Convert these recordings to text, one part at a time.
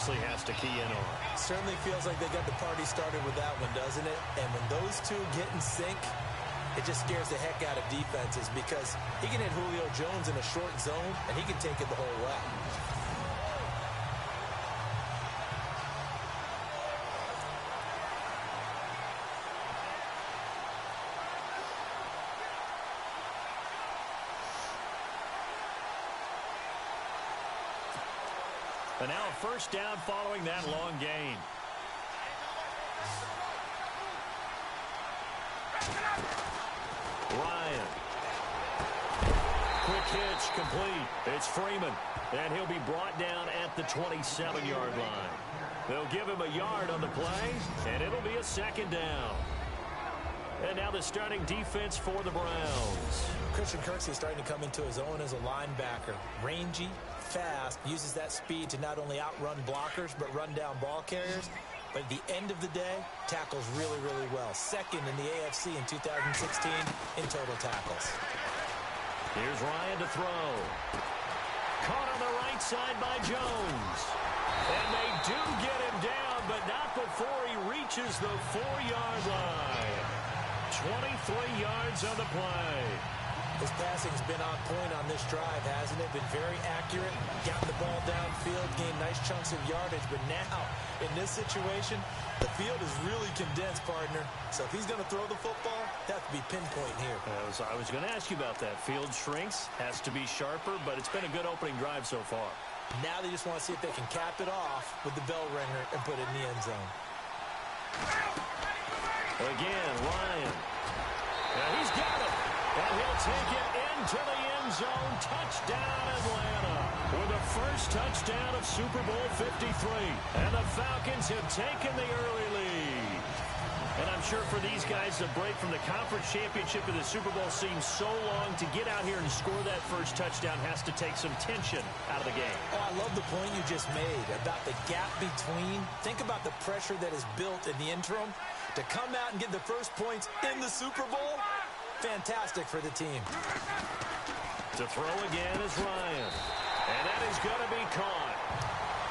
obviously has to key in on. Certainly feels like they got the party started with that one, doesn't it? And when those two get in sync, it just scares the heck out of defenses because he can hit Julio Jones in a short zone, and he can take it the whole way. And now a first down following that long gain. Ryan. Quick hitch, complete. It's Freeman, and he'll be brought down at the 27-yard line. They'll give him a yard on the play, and it'll be a second down. And now the starting defense for the Browns. Christian Kirksey starting to come into his own as a linebacker. Rangy, fast, uses that speed to not only outrun blockers but run down ball carriers. But at the end of the day, tackles really, really well. Second in the AFC in 2016 in total tackles. Here's Ryan to throw. Caught on the right side by Jones. And they do get him down, but not before he reaches the 4-yard line. 23 yards on the play. His passing's been on point on this drive, hasn't it? Been very accurate, gotten the ball downfield, gained nice chunks of yardage. But now, in this situation, the field is really condensed, partner. So if he's going to throw the football, that has to be pinpoint here. I was going to ask you about that. Field shrinks, has to be sharper, but it's been a good opening drive so far. Now they just want to see if they can cap it off with the bell ringer and put it in the end zone. Again, Ryan. And he's got it. And he'll take it into the end zone. Touchdown, Atlanta. With the first touchdown of Super Bowl 53. And the Falcons have taken the early lead. And I'm sure for these guys, the break from the conference championship to the Super Bowl seems so long. To get out here and score that first touchdown has to take some tension out of the game. Oh, I love the point you just made about the gap between. Think about the pressure that is built in the interim. To come out and get the first points in the Super Bowl, fantastic for the team. To throw again is Ryan. And that is going to be caught.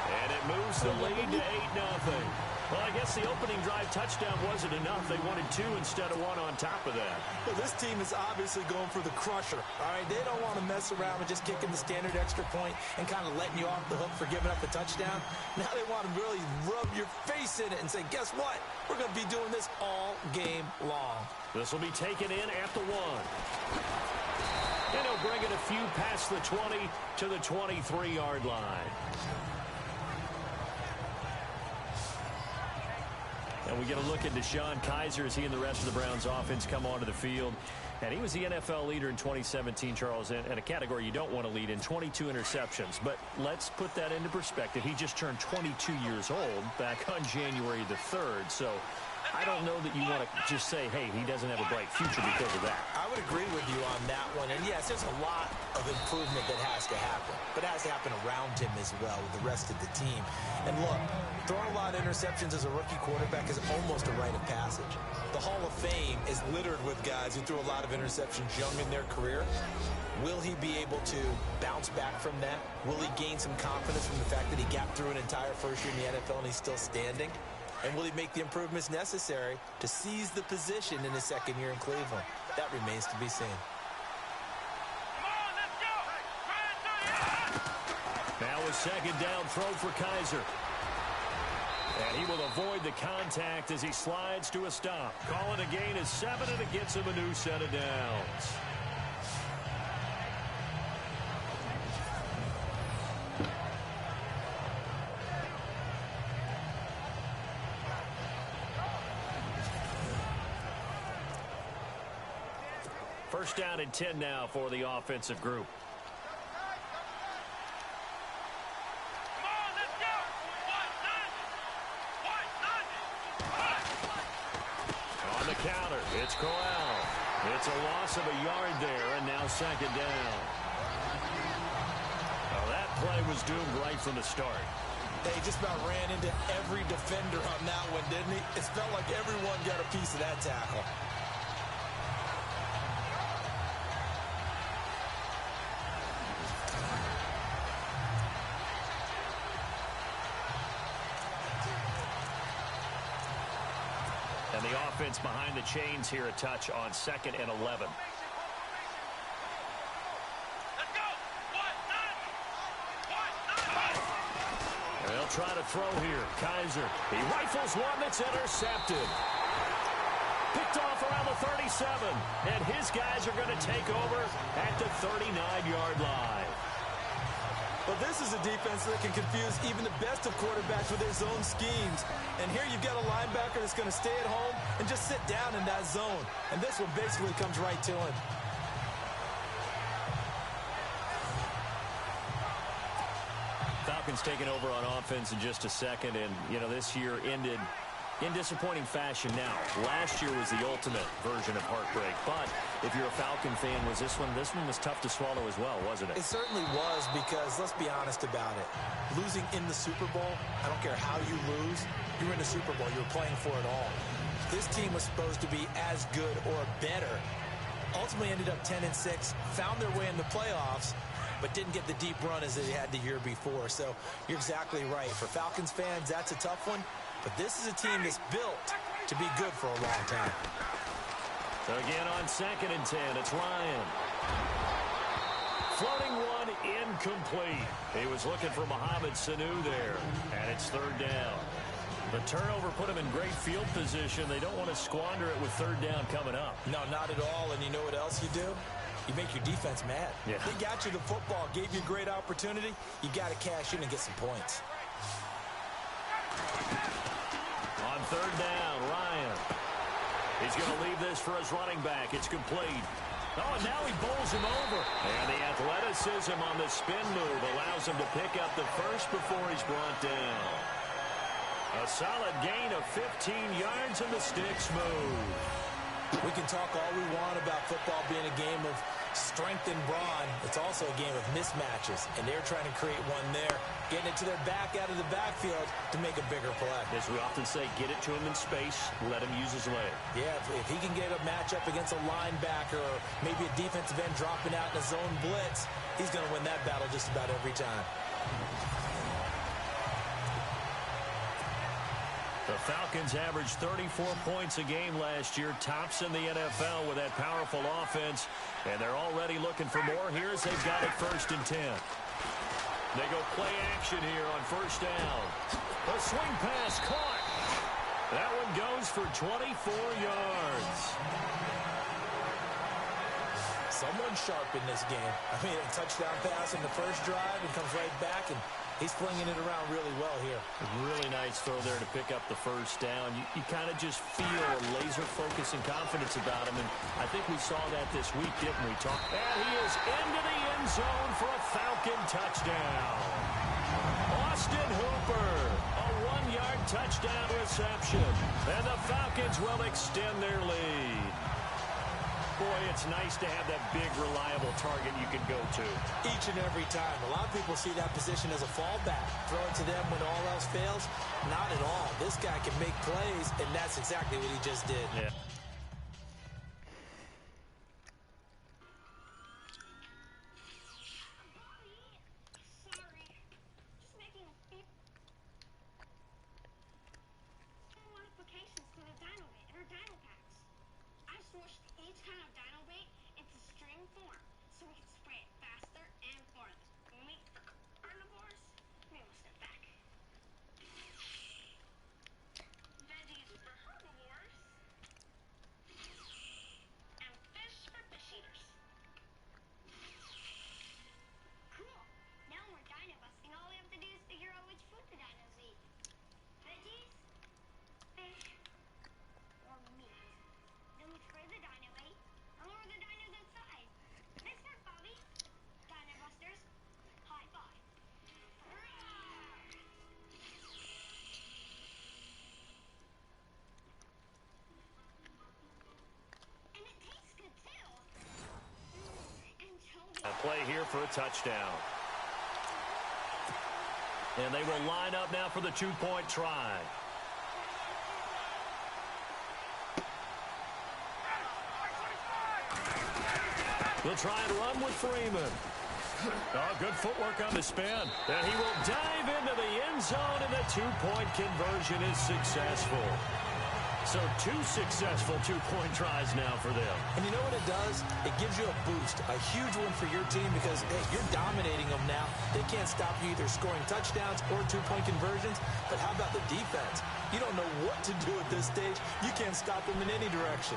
And it moves the lead to 8-0. Well, I guess the opening drive touchdown wasn't enough. They wanted 2 instead of 1 on top of that. Well, this team is obviously going for the crusher. All right, they don't want to mess around with just kicking the standard extra point and kind of letting you off the hook for giving up a touchdown. Now they want to really rub your face in it and say, guess what? We're going to be doing this all game long. This will be taken in at the 1. And he'll bring it a few past the 20 to the 23-yard line. And we get a look at Deshaun Kaiser as he and the rest of the Browns offense come onto the field. And he was the NFL leader in 2017, Charles, in a category you don't want to lead in, 22 interceptions. But let's put that into perspective. He just turned 22 years old back on January the 3rd. So I don't know that you want to just say, hey, he doesn't have a bright future because of that. I would agree with you on that one. And, yes, there's a lot of improvement that has to happen. But it has to happen around him as well with the rest of the team. And, look, throwing a lot of interceptions as a rookie quarterback is almost a rite of passage. The Hall of Fame is littered with guys who threw a lot of interceptions young in their career. Will he be able to bounce back from that? Will he gain some confidence from the fact that he got through an entire first year in the NFL and he's still standing? And will he make the improvements necessary to seize the position in his second year in Cleveland? That remains to be seen. Now a second down throw for Kaiser. And he will avoid the contact as he slides to a stop. Call it a gain of 7, and it gets him a new set of downs. First down and 10 now for the offensive group. On the counter, it's Corral. It's a loss of a yard there, and now second down. Well, that play was doomed right from the start. They just about ran into every defender on that one, didn't he? It felt like everyone got a piece of that tackle. And the offense behind the chains here, a touch on 2nd and 11. They'll try to throw here. Kaiser, he rifles one that's intercepted. Picked off around the 37, and his guys are going to take over at the 39-yard line. Well, this is a defense that can confuse even the best of quarterbacks with their zone schemes. And here you've got a linebacker that's going to stay at home and just sit down in that zone. And this one basically comes right to him. Falcons taking over on offense in just a second, and, you know, this year ended in disappointing fashion. Now, last year was the ultimate version of heartbreak, but if you're a Falcon fan, was this one was tough to swallow as well, wasn't it? It certainly was, because let's be honest about it. Losing in the Super Bowl, I don't care how you lose, you're in the Super Bowl, you're playing for it all. This team was supposed to be as good or better. Ultimately ended up 10-6, found their way in the playoffs, but didn't get the deep run as they had the year before. So you're exactly right. For Falcons fans, that's a tough one. But this is a team that's built to be good for a long time. So again on 2nd and 10, it's Ryan. Floating one, incomplete. He was looking for Mohamed Sanu there, and it's 3rd down. The turnover put him in great field position. They don't want to squander it with 3rd down coming up. No, not at all. And you know what else you do? You make your defense mad. Yeah. They got you the football, gave you a great opportunity. You got to cash in and get some points. On 3rd down, Ryan. He's going to leave this for his running back. It's complete. Oh, and now he bowls him over. And the athleticism on the spin move allows him to pick up the first before he's brought down. A solid gain of 15 yards, and the sticks move. We can talk all we want about football being a game of strength and brawn. It's also a game of mismatches, and they're trying to create one there, getting it to their back out of the backfield to make a bigger play. As we often say, get it to him in space, let him use his leg. Yeah, if he can get a matchup against a linebacker or maybe a defensive end dropping out in a zone blitz, he's going to win that battle just about every time. The Falcons averaged 34 points a game last year, tops in the NFL with that powerful offense, and they're already looking for more. Here's they've got it 1st and 10. They go play action here on 1st down. A swing pass caught. That one goes for 24 yards. Someone sharp in this game. I mean, a touchdown pass in the first drive and comes right back, and he's flinging it around really well here. A really nice throw there to pick up the 1st down. You kind of just feel a laser focus and confidence about him, and I think we saw that this week, didn't we? And he is into the end zone for a Falcon touchdown. Austin Hooper, a 1-yard touchdown reception, and the Falcons will extend their lead. Boy, it's nice to have that big, reliable target you can go to. Each and every time. A lot of people see that position as a fallback. Throw it to them when all else fails. Not at all. This guy can make plays, and that's exactly what he just did. Yeah. A play here for a touchdown. And they will line up now for the 2-point try. They'll try and run with Freeman. Oh, good footwork on the spin. And he will dive into the end zone, and the 2-point conversion is successful. So 2 successful two-point tries now for them. And you know what it does? It gives you a boost, a huge one for your team because, hey, you're dominating them now. They can't stop you either scoring touchdowns or two-point conversions. But how about the defense? You don't know what to do at this stage. You can't stop them in any direction.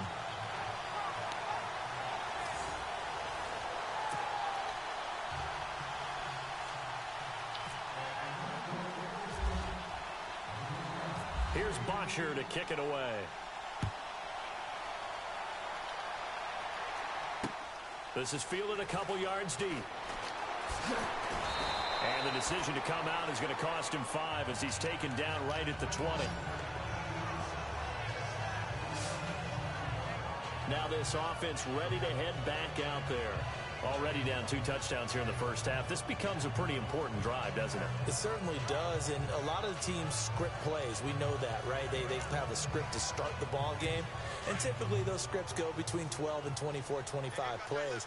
Here's Botcher to kick it away. This is fielded a couple yards deep. And the decision to come out is going to cost him 5 as he's taken down right at the 20. Now this offense ready to head back out there. Already down 2 touchdowns here in the first half. This becomes a pretty important drive, doesn't it? It certainly does, and a lot of the teams script plays. We know that, right? They have a script to start the ball game, and typically those scripts go between 12 and 24, 25 plays.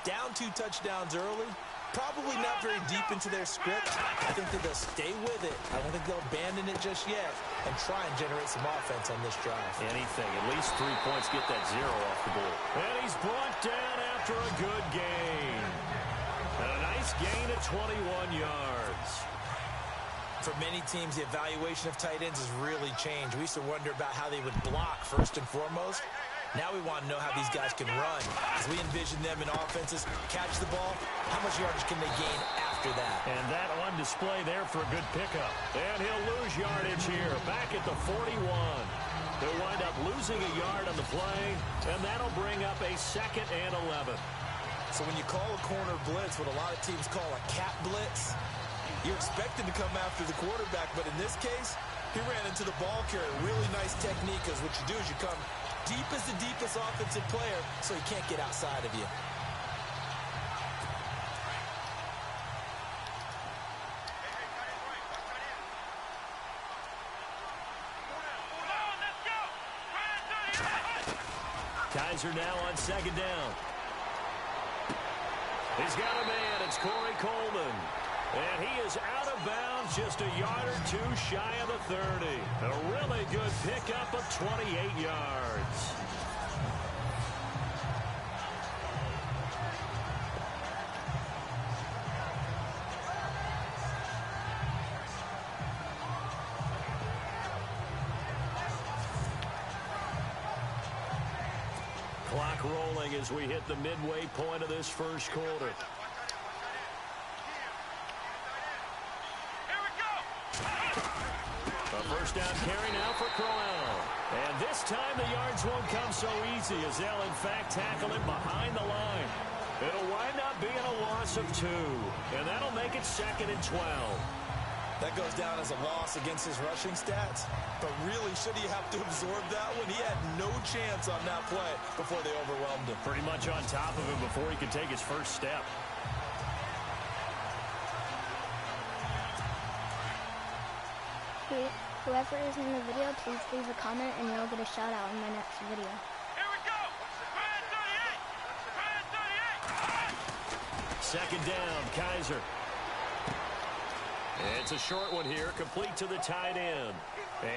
Down 2 touchdowns early, probably not very deep into their script. I think that they'll stay with it. I don't think they'll abandon it just yet and try and generate some offense on this drive. Anything, at least 3 points, get that 0 off the board. And he's brought down after a good gain. And a nice gain of 21 yards. For many teams, the evaluation of tight ends has really changed. We used to wonder about how they would block first and foremost. Now we want to know how these guys can run. As we envision them in offenses, catch the ball, how much yardage can they gain after that? And that on display there for a good pickup. And he'll lose yardage here, back at the 41. They'll wind up losing a yard on the play, and that'll bring up a 2nd and 11. So when you call a corner blitz, what a lot of teams call a cat blitz, you're expected to come after the quarterback, but in this case, he ran into the ball carrier. Really nice technique, because what you do is you come deep as the deepest offensive player, so he can't get outside of you. Kaiser now on 2nd down. He's got a man. It's Corey Coleman. And he is out of bounds just a yard or 2 shy of the 30. A really good pickup of 28 yards. Clock rolling as we hit the midway point of this first quarter. A first down carry now for Crowell. And this time the yards won't come so easy as they'll in fact tackle him behind the line. It'll wind up being a loss of 2. And that'll make it 2nd and 12. That goes down as a loss against his rushing stats. But really, should he have to absorb that one? He had no chance on that play before they overwhelmed him. Pretty much on top of him before he could take his first step. Whoever is in the video, please leave a comment and you'll get a shout out in my next video. Here we go. 2nd down, Kaiser. It's a short one here, complete to the tight end.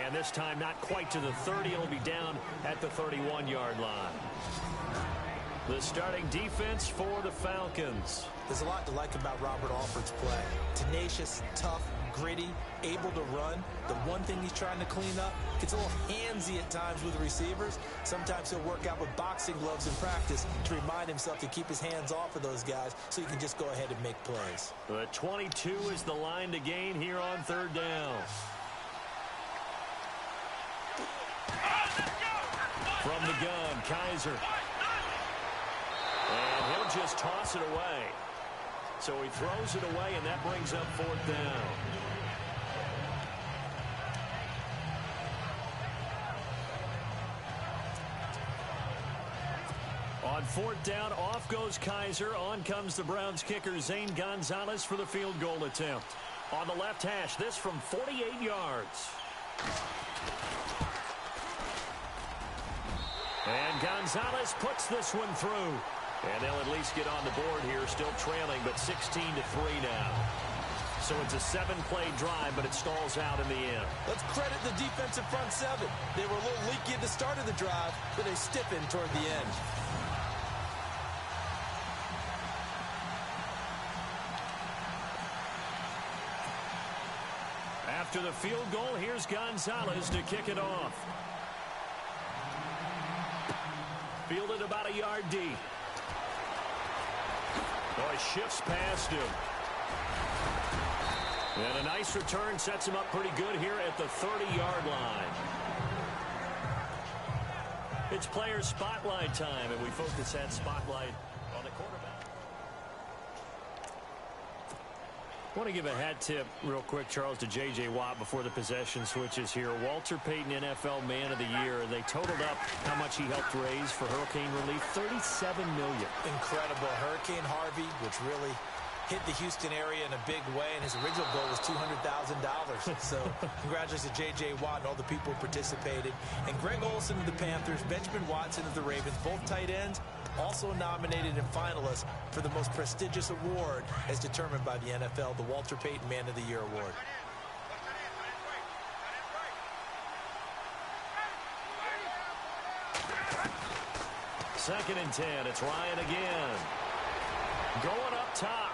And this time not quite to the 30. It'll be down at the 31-yard line. The starting defense for the Falcons. There's a lot to like about Robert Alford's play. Tenacious, tough, gritty, able to run. The one thing he's trying to clean up, gets a little handsy at times with receivers. Sometimes he'll work out with boxing gloves in practice to remind himself to keep his hands off of those guys so he can just go ahead and make plays. The 22 is the line to gain here on 3rd down. From the gun, Kaiser. And he'll just toss it away. So he throws it away, and that brings up 4th down. On 4th down, off goes Kaiser. On comes the Browns kicker, Zane Gonzalez, for the field goal attempt. On the left hash, this from 48 yards. And Gonzalez puts this one through. And they'll at least get on the board here, still trailing, but 16-3 now. So it's a 7-play drive, but it stalls out in the end. Let's credit the defensive front seven. They were a little leaky at the start of the drive, but they stiffened toward the end. After the field goal, here's Gonzalez to kick it off. Fielded about a yard deep. Oh, he shifts past him. And a nice return sets him up pretty good here at the 30-yard line. It's player spotlight time, and we focus that spotlight on the quarterback. I want to give a hat tip real quick, Charles, to J.J. Watt before the possession switches here. Walter Payton, NFL Man of the Year. They totaled up how much he helped raise for hurricane relief, $37 million. Incredible. Hurricane Harvey, which really hit the Houston area in a big way, and his original goal was $200,000. So congratulations to J.J. Watt and all the people who participated. And Greg Olsen of the Panthers, Benjamin Watson of the Ravens, both tight ends, also nominated and finalists for the most prestigious award as determined by the NFL, the Walter Payton Man of the Year Award. Second and 10. It's Ryan again. Going up top.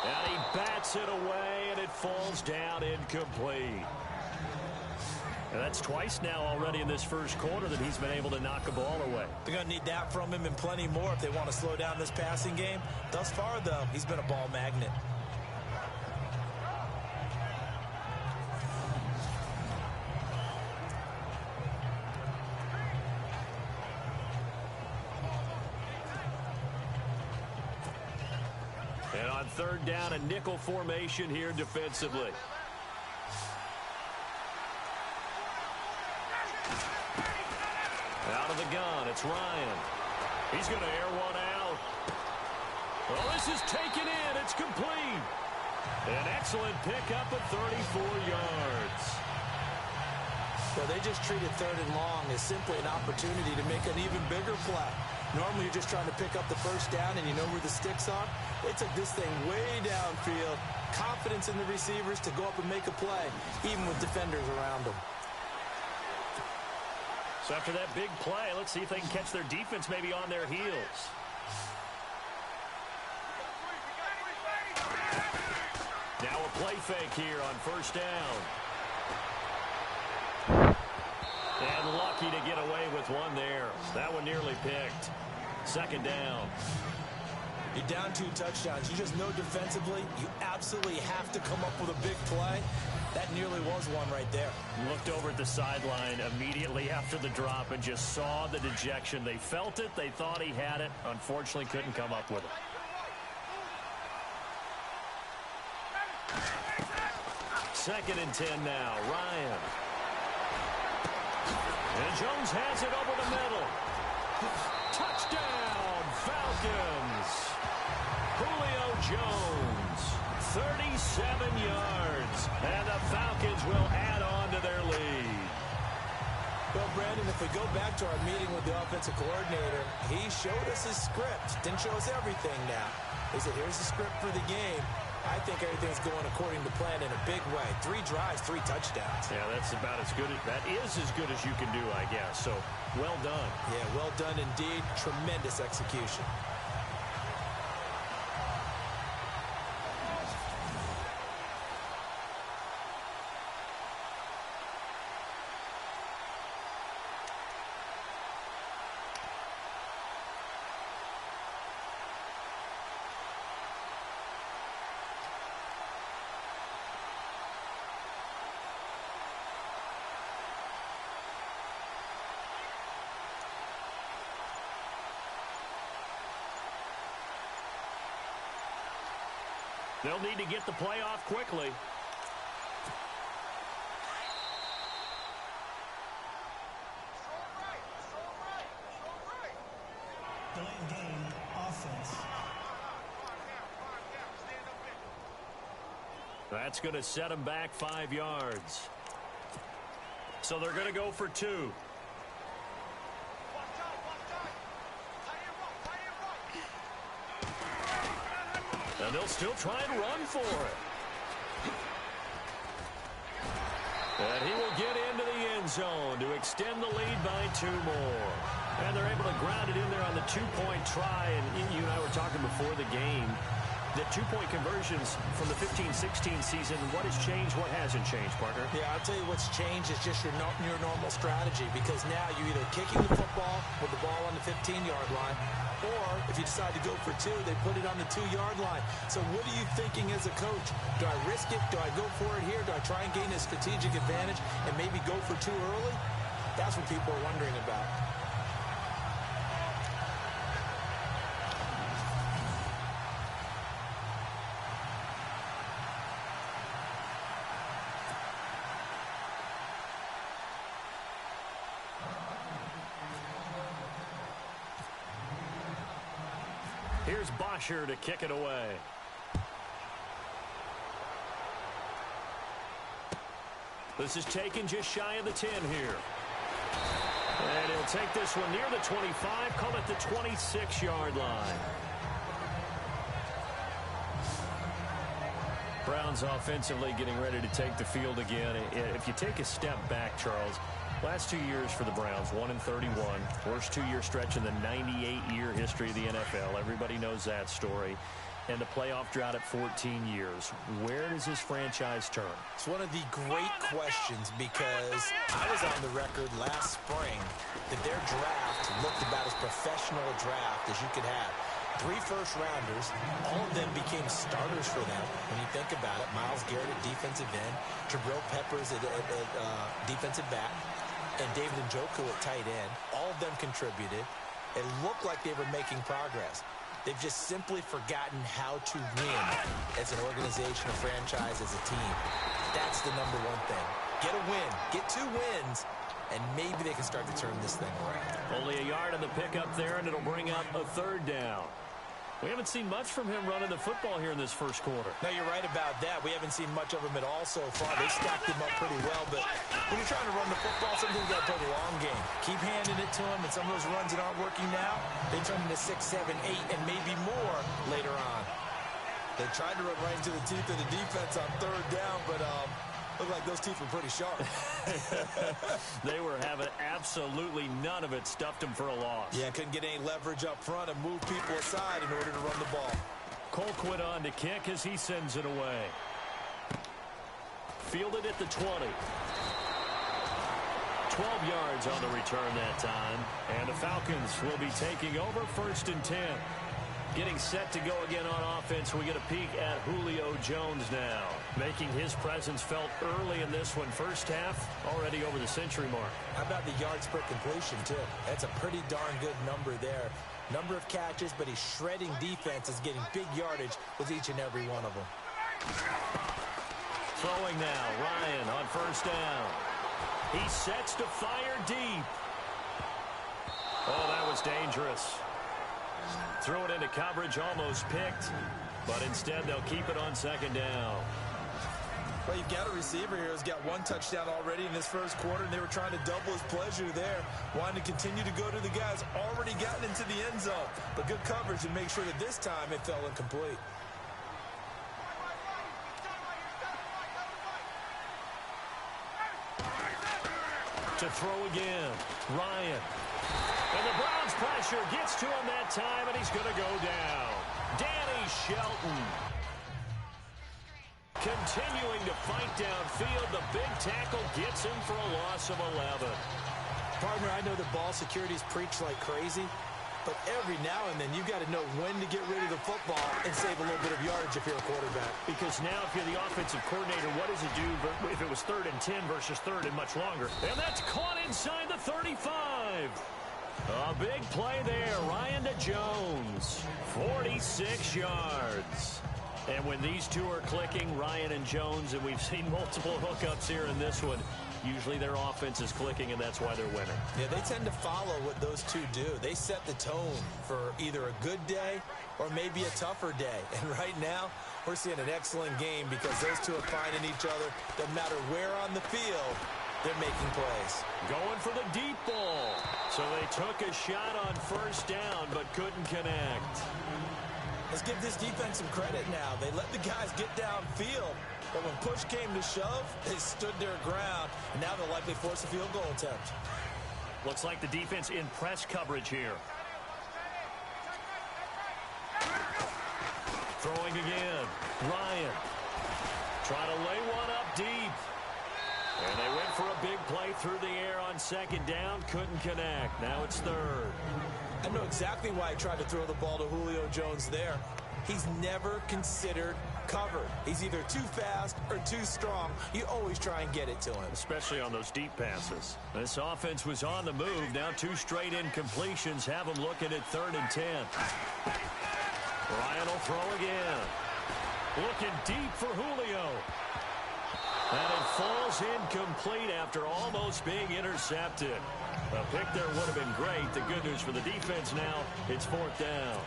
And he bats it away, and it falls down incomplete. And that's twice now already in this first quarter that he's been able to knock a ball away. They're going to need that from him and plenty more if they want to slow down this passing game. Thus far, though, he's been a ball magnet. And on third down, a nickel formation here defensively. Out of the gun, it's Ryan. He's going to air one out. Well, this is taken in. It's complete. An excellent pickup at 34 yards. Well, they just treated third and long as simply an opportunity to make an even bigger play. Normally, you're just trying to pick up the first down and you know where the sticks are. They took this thing way downfield. Confidence in the receivers to go up and make a play, even with defenders around them. So after that big play, let's see if they can catch their defense maybe on their heels. Now a play fake here on first down. And lucky to get away with one there. That one nearly picked. Second down. You're down 2 touchdowns. You just know defensively you absolutely have to come up with a big play. That nearly was one right there. Looked over at the sideline immediately after the drop and just saw the dejection. They felt it. They thought he had it. Unfortunately, couldn't come up with it. Second and 10 now. Ryan. And Jones has it over the middle. Touchdown, Falcons. Julio Jones, 37 yards, and the Falcons will add on to their lead. Well, Brandon, if we go back to our meeting with the offensive coordinator, he showed us his script. Didn't show us everything now. He said, here's the script for the game. I think everything's going according to plan in a big way. 3 drives, 3 touchdowns. Yeah, that's about as good. That is as good as you can do, I guess. So, well done. Yeah, well done indeed. Tremendous execution. They'll need to get the play off quickly. Delaying game, offense. That's going to set them back 5 yards. So they're going to go for 2. And they'll still try and run for it. And he will get into the end zone to extend the lead by 2 more. And they're able to ground it in there on the 2-point try. And you and I were talking before the game. The 2-point conversions from the 15-16 season, what has changed, what hasn't changed, partner? Yeah, I'll tell you what's changed is just your normal strategy, because now you're either kicking the football with the ball on the 15-yard line, or if you decide to go for 2, they put it on the 2-yard line. So what are you thinking as a coach? Do I risk it? Do I go for it here? Do I try and gain a strategic advantage and maybe go for 2 early? That's what people are wondering about. Here's Bosher to kick it away. This is taken just shy of the 10 here. And he'll take this one near the 25, call it the 26-yard line. Browns offensively getting ready to take the field again. If you take a step back, Charles, last 2 years for the Browns, 1-31. Worst 2-year stretch in the 98-year history of the NFL. Everybody knows that story. And the playoff drought at 14 years. Where does this franchise turn? It's one of the great questions, because I was on the record last spring that their draft looked about as professional a draft as you could have. 3 first-rounders, all of them became starters for them. When you think about it, Myles Garrett at defensive end, Jabril Peppers at defensive back, and David Njoku at tight end. All of them contributed. It looked like they were making progress. They've just simply forgotten how to win as an organization, a franchise, as a team. That's the #1 thing. Get a win. Get 2 wins, and maybe they can start to turn this thing around. Only a yard on the pickup there, and it'll bring up a 3rd down. We haven't seen much from him running the football here in this first quarter. No, you're right about that. We haven't seen much of him at all so far. They've stacked him up pretty well, but when you're trying to run the football, sometimes you got to play the long game. Keep handing it to him, and some of those runs that aren't working now, they turn into 6, 7, 8, and maybe more later on. They tried to run right into the teeth of the defense on 3rd down, but looked like those teeth were pretty sharp. They were having absolutely none of it. Stuffed them for a loss. Yeah, couldn't get any leverage up front and move people aside in order to run the ball. Colquitt on to kick as he sends it away. Fielded at the 20. 12 yards on the return that time. And the Falcons will be taking over 1st and 10. Getting set to go again on offense. We get a peek at Julio Jones now, making his presence felt early in this one. First half, already over the century mark. How about the yards per completion, too? That's a pretty darn good number there. Number of catches, but he's shredding defenses, getting big yardage with each and every one of them. Throwing now, Ryan on 1st down. He sets to fire deep. Oh, that was dangerous. Threw it into coverage, almost picked, but instead they'll keep it on 2nd down. Well, you've got a receiver here who's got 1 touchdown already in this first quarter, and they were trying to double his pleasure there, wanting to continue to go to the guys already gotten into the end zone. But good coverage and make sure that this time it fell incomplete. To throw again, Ryan. And the Browns pressure gets to him that time, and he's going to go down. Danny Shelton continuing to fight downfield. The big tackle gets him for a loss of 11. Partner, I know the ball security's preached like crazy, but every now and then you've got to know when to get rid of the football and save a little bit of yardage if you're a quarterback. Because now if you're the offensive coordinator, what does it do if it was 3rd and 10 versus 3rd and much longer? And that's caught inside the 35. A big play there. Ryan to Jones. 46 yards. And when these two are clicking, Ryan and Jones, and we've seen multiple hookups here in this one, usually their offense is clicking, and that's why they're winning. Yeah, they tend to follow what those two do. They set the tone for either a good day or maybe a tougher day. And right now, we're seeing an excellent game because those two are finding each other. No matter where on the field, they're making plays. Going for the deep ball. So they took a shot on 1st down but couldn't connect. Let's give this defense some credit now. They let the guys get downfield, but when push came to shove, they stood their ground, and now they'll likely force a field goal attempt. Looks like the defense in press coverage here. Throwing again. Ryan. Trying to lay one up deep. And they went for a big play through the air on second down. Couldn't connect. Now it's third. I know exactly why he tried to throw the ball to Julio Jones there. He's never considered covered. He's either too fast or too strong. You always try and get it to him. Especially on those deep passes. This offense was on the move. Now 2 straight incompletions have them looking at 3rd and 10. Ryan will throw again. Looking deep for Julio. And it falls incomplete after almost being intercepted. A pick there would have been great. The good news for the defense now, it's 4th down.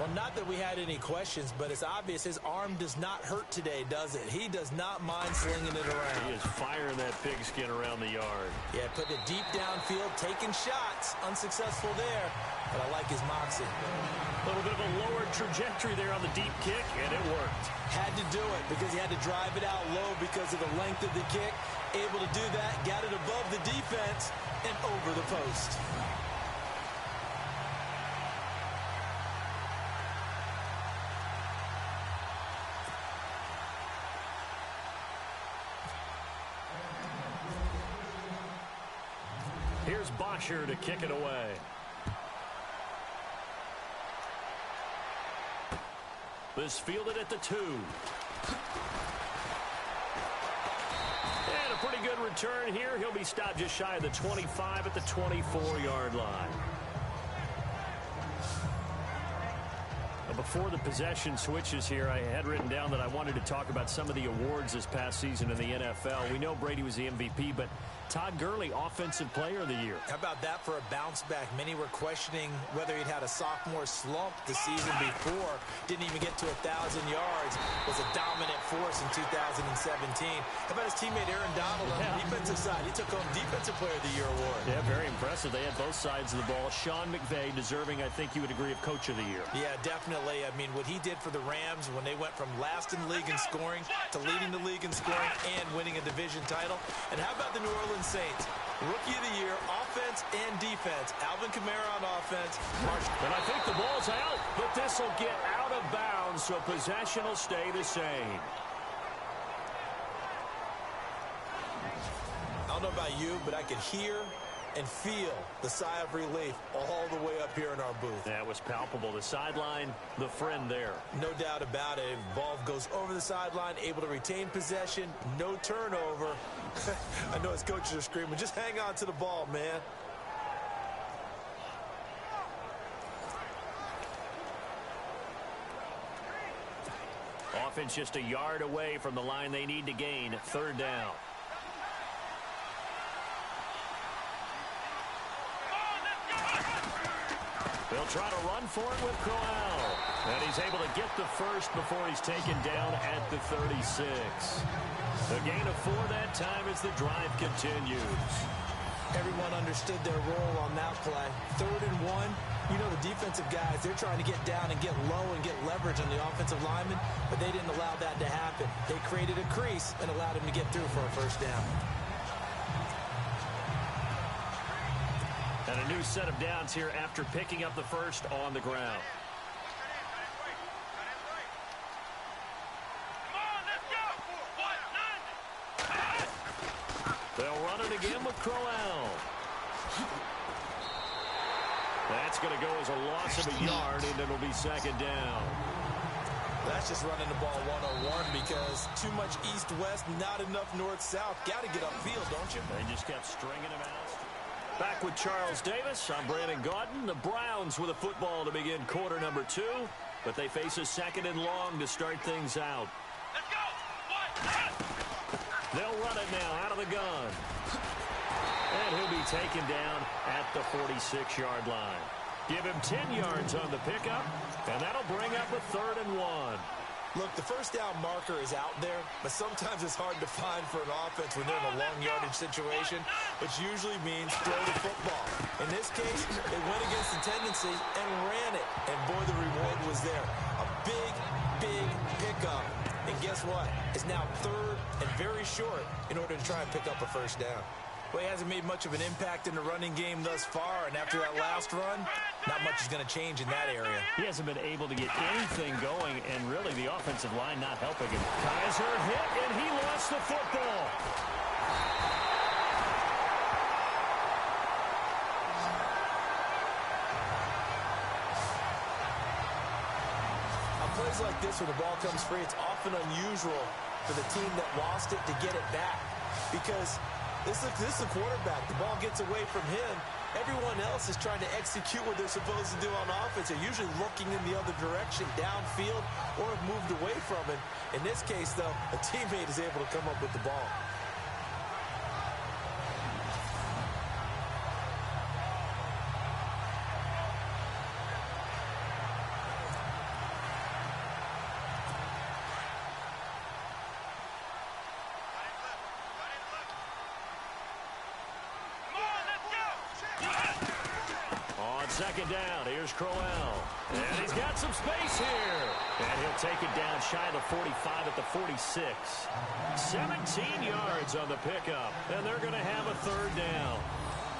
Well, not that we had any questions, but it's obvious his arm does not hurt today, does it? He does not mind slinging it around. He is firing that pigskin around the yard. Yeah, putting it deep downfield, taking shots. Unsuccessful there, but I like his moxie. A little bit of a lower trajectory there on the deep kick, and it worked. Had to do it because he had to drive it out low because of the length of the kick. Able to do that, got it above the defense and over the post. Here's Bosher to kick it away. This fielded at the 2. And a pretty good return here. He'll be stopped just shy of the 25 at the 24-yard line. Before the possession switches here, I had written down that I wanted to talk about some of the awards this past season in the NFL. We know Brady was the MVP, but Todd Gurley, Offensive Player of the Year. How about that for a bounce back? Many were questioning whether he'd had a sophomore slump the season before. Didn't even get to 1,000 yards. Was a dominant force in 2017. How about his teammate Aaron Donald on the defensive side? He took home Defensive Player of the Year award. Yeah, very impressive. They had both sides of the ball. Sean McVay deserving, I think you would agree, of Coach of the Year. Yeah, definitely. I mean, what he did for the Rams when they went from last in the league in scoring to leading the league in scoring and winning a division title. And how about the New Orleans Saints? Rookie of the Year, offense and defense. Alvin Kamara on offense. And I think the ball's out, but this will get out of bounds, so possession will stay the same. I don't know about you, but I could hear and feel the sigh of relief all the way up here in our booth. That was palpable. The sideline, the friend there. No doubt about it. Ball goes over the sideline, able to retain possession, no turnover. I know his coaches are screaming, just hang on to the ball, man. Offense just a yard away from the line they need to gain. 3rd down. They'll try to run for it with Crowell. And he's able to get the first before he's taken down at the 36. A gain of 4 that time as the drive continues. Everyone understood their role on that play. 3rd and 1. You know the defensive guys, they're trying to get down and get low and get leverage on the offensive lineman, but they didn't allow that to happen. They created a crease and allowed him to get through for a first down. And a new set of downs here after picking up the first on the ground. They'll run it again with Crowell. That's going to go as a loss of a yard, and it'll be 2nd down. That's just running the ball 101 because too much east-west, not enough north-south. Got to get upfield, don't you? They just kept stringing him out. Back with Charles Davis. I'm Brandon Gaudin. The Browns with a football to begin quarter number 2, but they face a 2nd and long to start things out. Let's go! They'll run it now out of the gun. And he'll be taken down at the 46-yard line. Give him 10 yards on the pickup, and that'll bring up a 3rd and 1. Look, the first down marker is out there, but sometimes it's hard to find for an offense when they're in a long yardage situation, which usually means throw the football. In this case, they went against the tendency and ran it, and boy, the reward was there. A big, big pickup, and guess what? It's now third and very short in order to try and pick up a first down. Well, he hasn't made much of an impact in the running game thus far, and after that last run, not much is going to change in that area. He hasn't been able to get anything going, and really the offensive line not helping him. Kaiser hit, and he lost the football. On plays like this where the ball comes free, it's often unusual for the team that lost it to get it back, because this is a quarterback. The ball gets away from him. Everyone else is trying to execute what they're supposed to do on offense. They're usually looking in the other direction, downfield, or have moved away from it. In this case, though, a teammate is able to come up with the ball. Second down, here's Crowell. And he's got some space here. And he'll take it down shy of the 45 at the 46. 17 yards on the pickup. And they're going to have a third down.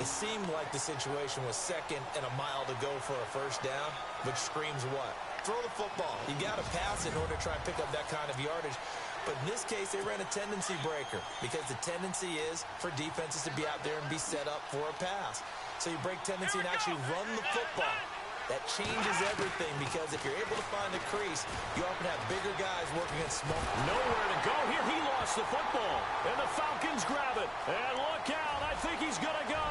It seemed like the situation was second and a mile to go for a first down, which screams what? Throw the football. You got to pass in order to try and pick up that kind of yardage. But in this case, they ran a tendency breaker because the tendency is for defenses to be out there and be set up for a pass. So you break tendency and actually run the football. That changes everything because if you're able to find a crease, you often have bigger guys working at small. Nowhere to go here. He lost the football. And the Falcons grab it. And look out. I think he's going to go.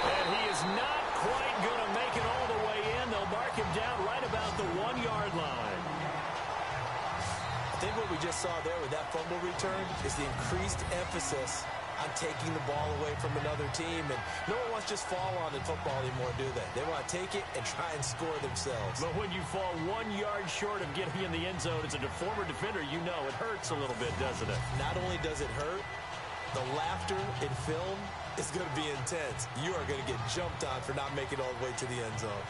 And he is not quite going to make it all the way in. They'll mark him down right about the 1-yard line. I think what we just saw there with that fumble return is the increased emphasis on taking the ball away from another team. And no one wants to just fall on in football anymore, do they? They want to take it and try and score themselves. But when you fall 1 yard short of getting in the end zone as a former defender, you know it hurts a little bit, doesn't it? Not only does it hurt, the laughter in film is going to be intense. You are going to get jumped on for not making it all the way to the end zone.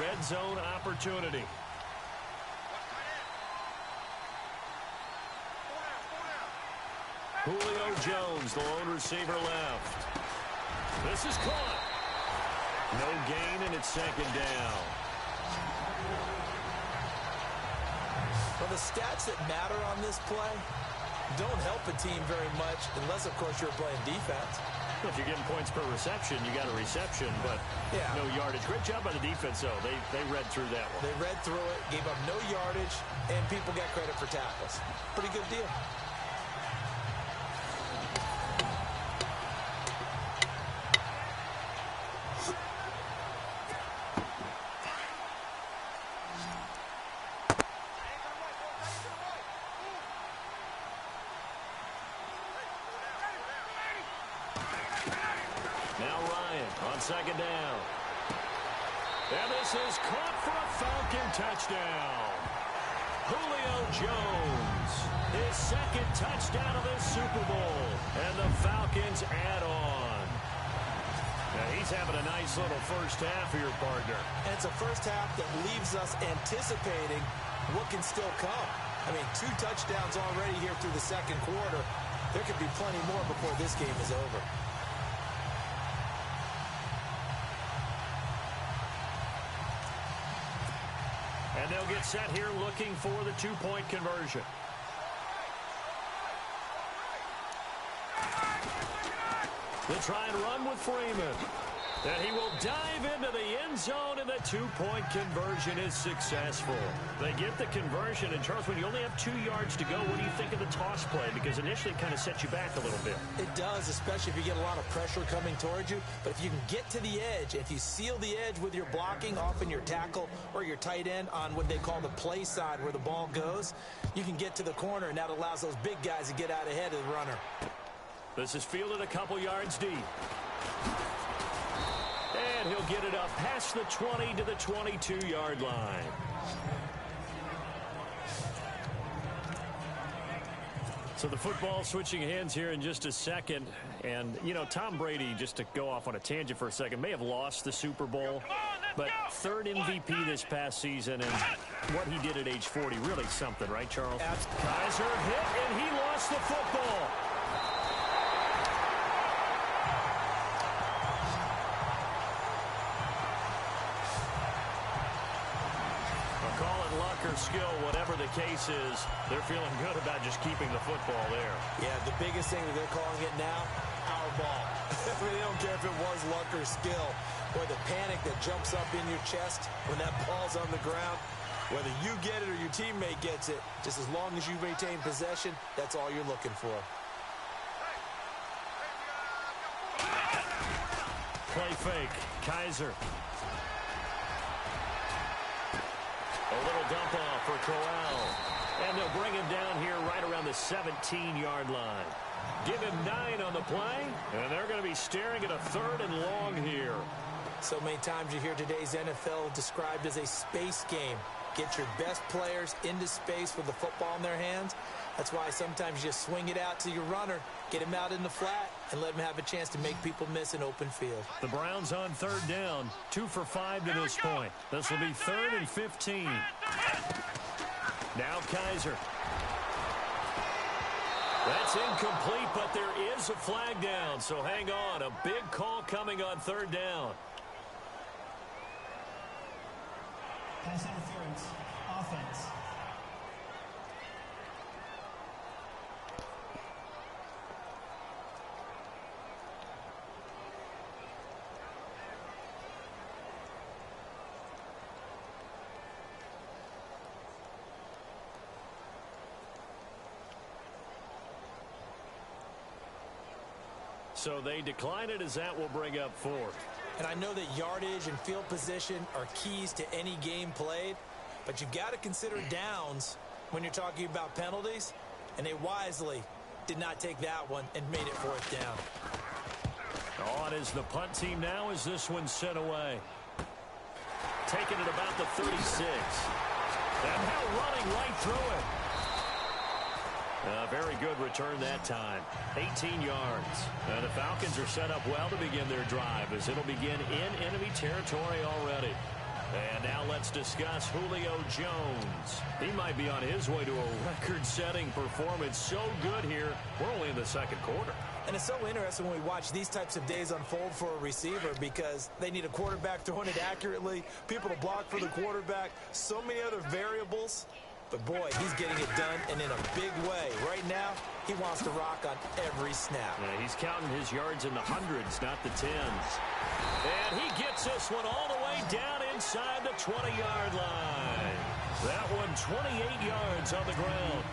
Red zone opportunity. Julio Jones, the lone receiver left. This is caught. No gain, and it's second down. Well, the stats that matter on this play don't help a team very much unless, of course, you're playing defense. If you're getting points per reception, you got a reception, but no yardage. Great job by the defense, though. They read through that one. They read through it, gave up no yardage, and people got credit for tackles. Pretty good deal. Second down. And this is caught for a Falcon touchdown. Julio Jones, his second touchdown of this Super Bowl. And the Falcons add on. Now he's having a nice little first half for your partner. And it's a first half that leaves us anticipating what can still come. I mean, 2 touchdowns already here through the second quarter. There could be plenty more before this game is over. And they'll get set here looking for the 2-point conversion. They'll try and run with Freeman. And he will dive into the end zone, and the 2-point conversion is successful. They get the conversion, and Charles, when you only have 2 yards to go, what do you think of the toss play? Because initially it kind of sets you back a little bit. It does, especially if you get a lot of pressure coming towards you. But if you can get to the edge, if you seal the edge with your blocking, often your tackle or your tight end on what they call the play side where the ball goes, you can get to the corner, and that allows those big guys to get out ahead of the runner. This is fielded a couple yards deep. And he'll get it up past the 20 to the 22-yard line. So the football switching hands here in just a second. And, you know, Tom Brady, just to go off on a tangent for a second, may have lost the Super Bowl. But third MVP this past season, and what he did at age 40, really something, right, Charles? Kaiser hit, and he lost the football. Or skill, whatever the case is, they're feeling good about just keeping the football there. Yeah, the biggest thing that they're calling it now, our ball. I mean, they don't care if it was luck or skill, or the panic that jumps up in your chest when that ball's on the ground. Whether you get it or your teammate gets it, just as long as you maintain possession, that's all you're looking for. Play fake. Kaiser. A little dump off for Corral. And they'll bring him down here right around the 17-yard line. Give him 9 on the play, and they're going to be staring at a 3rd and long here. So many times you hear today's NFL described as a space game. Get your best players into space with the football in their hands. That's why sometimes you just swing it out to your runner, get him out in the flat, and let him have a chance to make people miss an open field. The Browns on 3rd down, 2 for 5 to this point. This will be 3rd and 15. Now Kaiser. That's incomplete, but there is a flag down, so hang on. A big call coming on 3rd down. Pass interference. Offense. So they decline it as that will bring up 4th. And I know that yardage and field position are keys to any game played, but you've got to consider downs when you're talking about penalties, and they wisely did not take that one and made it 4th down. On is the punt team now as this one's sent away. Taking it about the 36. And now running right through it. A very good return that time. 18 yards. And the Falcons are set up well to begin their drive as it'll begin in enemy territory already. And now let's discuss Julio Jones. He might be on his way to a record-setting performance. So good here. We're only in the 2nd quarter. And it's so interesting when we watch these types of days unfold for a receiver because they need a quarterback throwing it accurately, people to block for the quarterback, so many other variables. But, boy, he's getting it done, and in a big way. Right now, he wants to rock on every snap. Yeah, he's counting his yards in the hundreds, not the tens. And he gets this one all the way down inside the 20-yard line. That one 28 yards on the ground.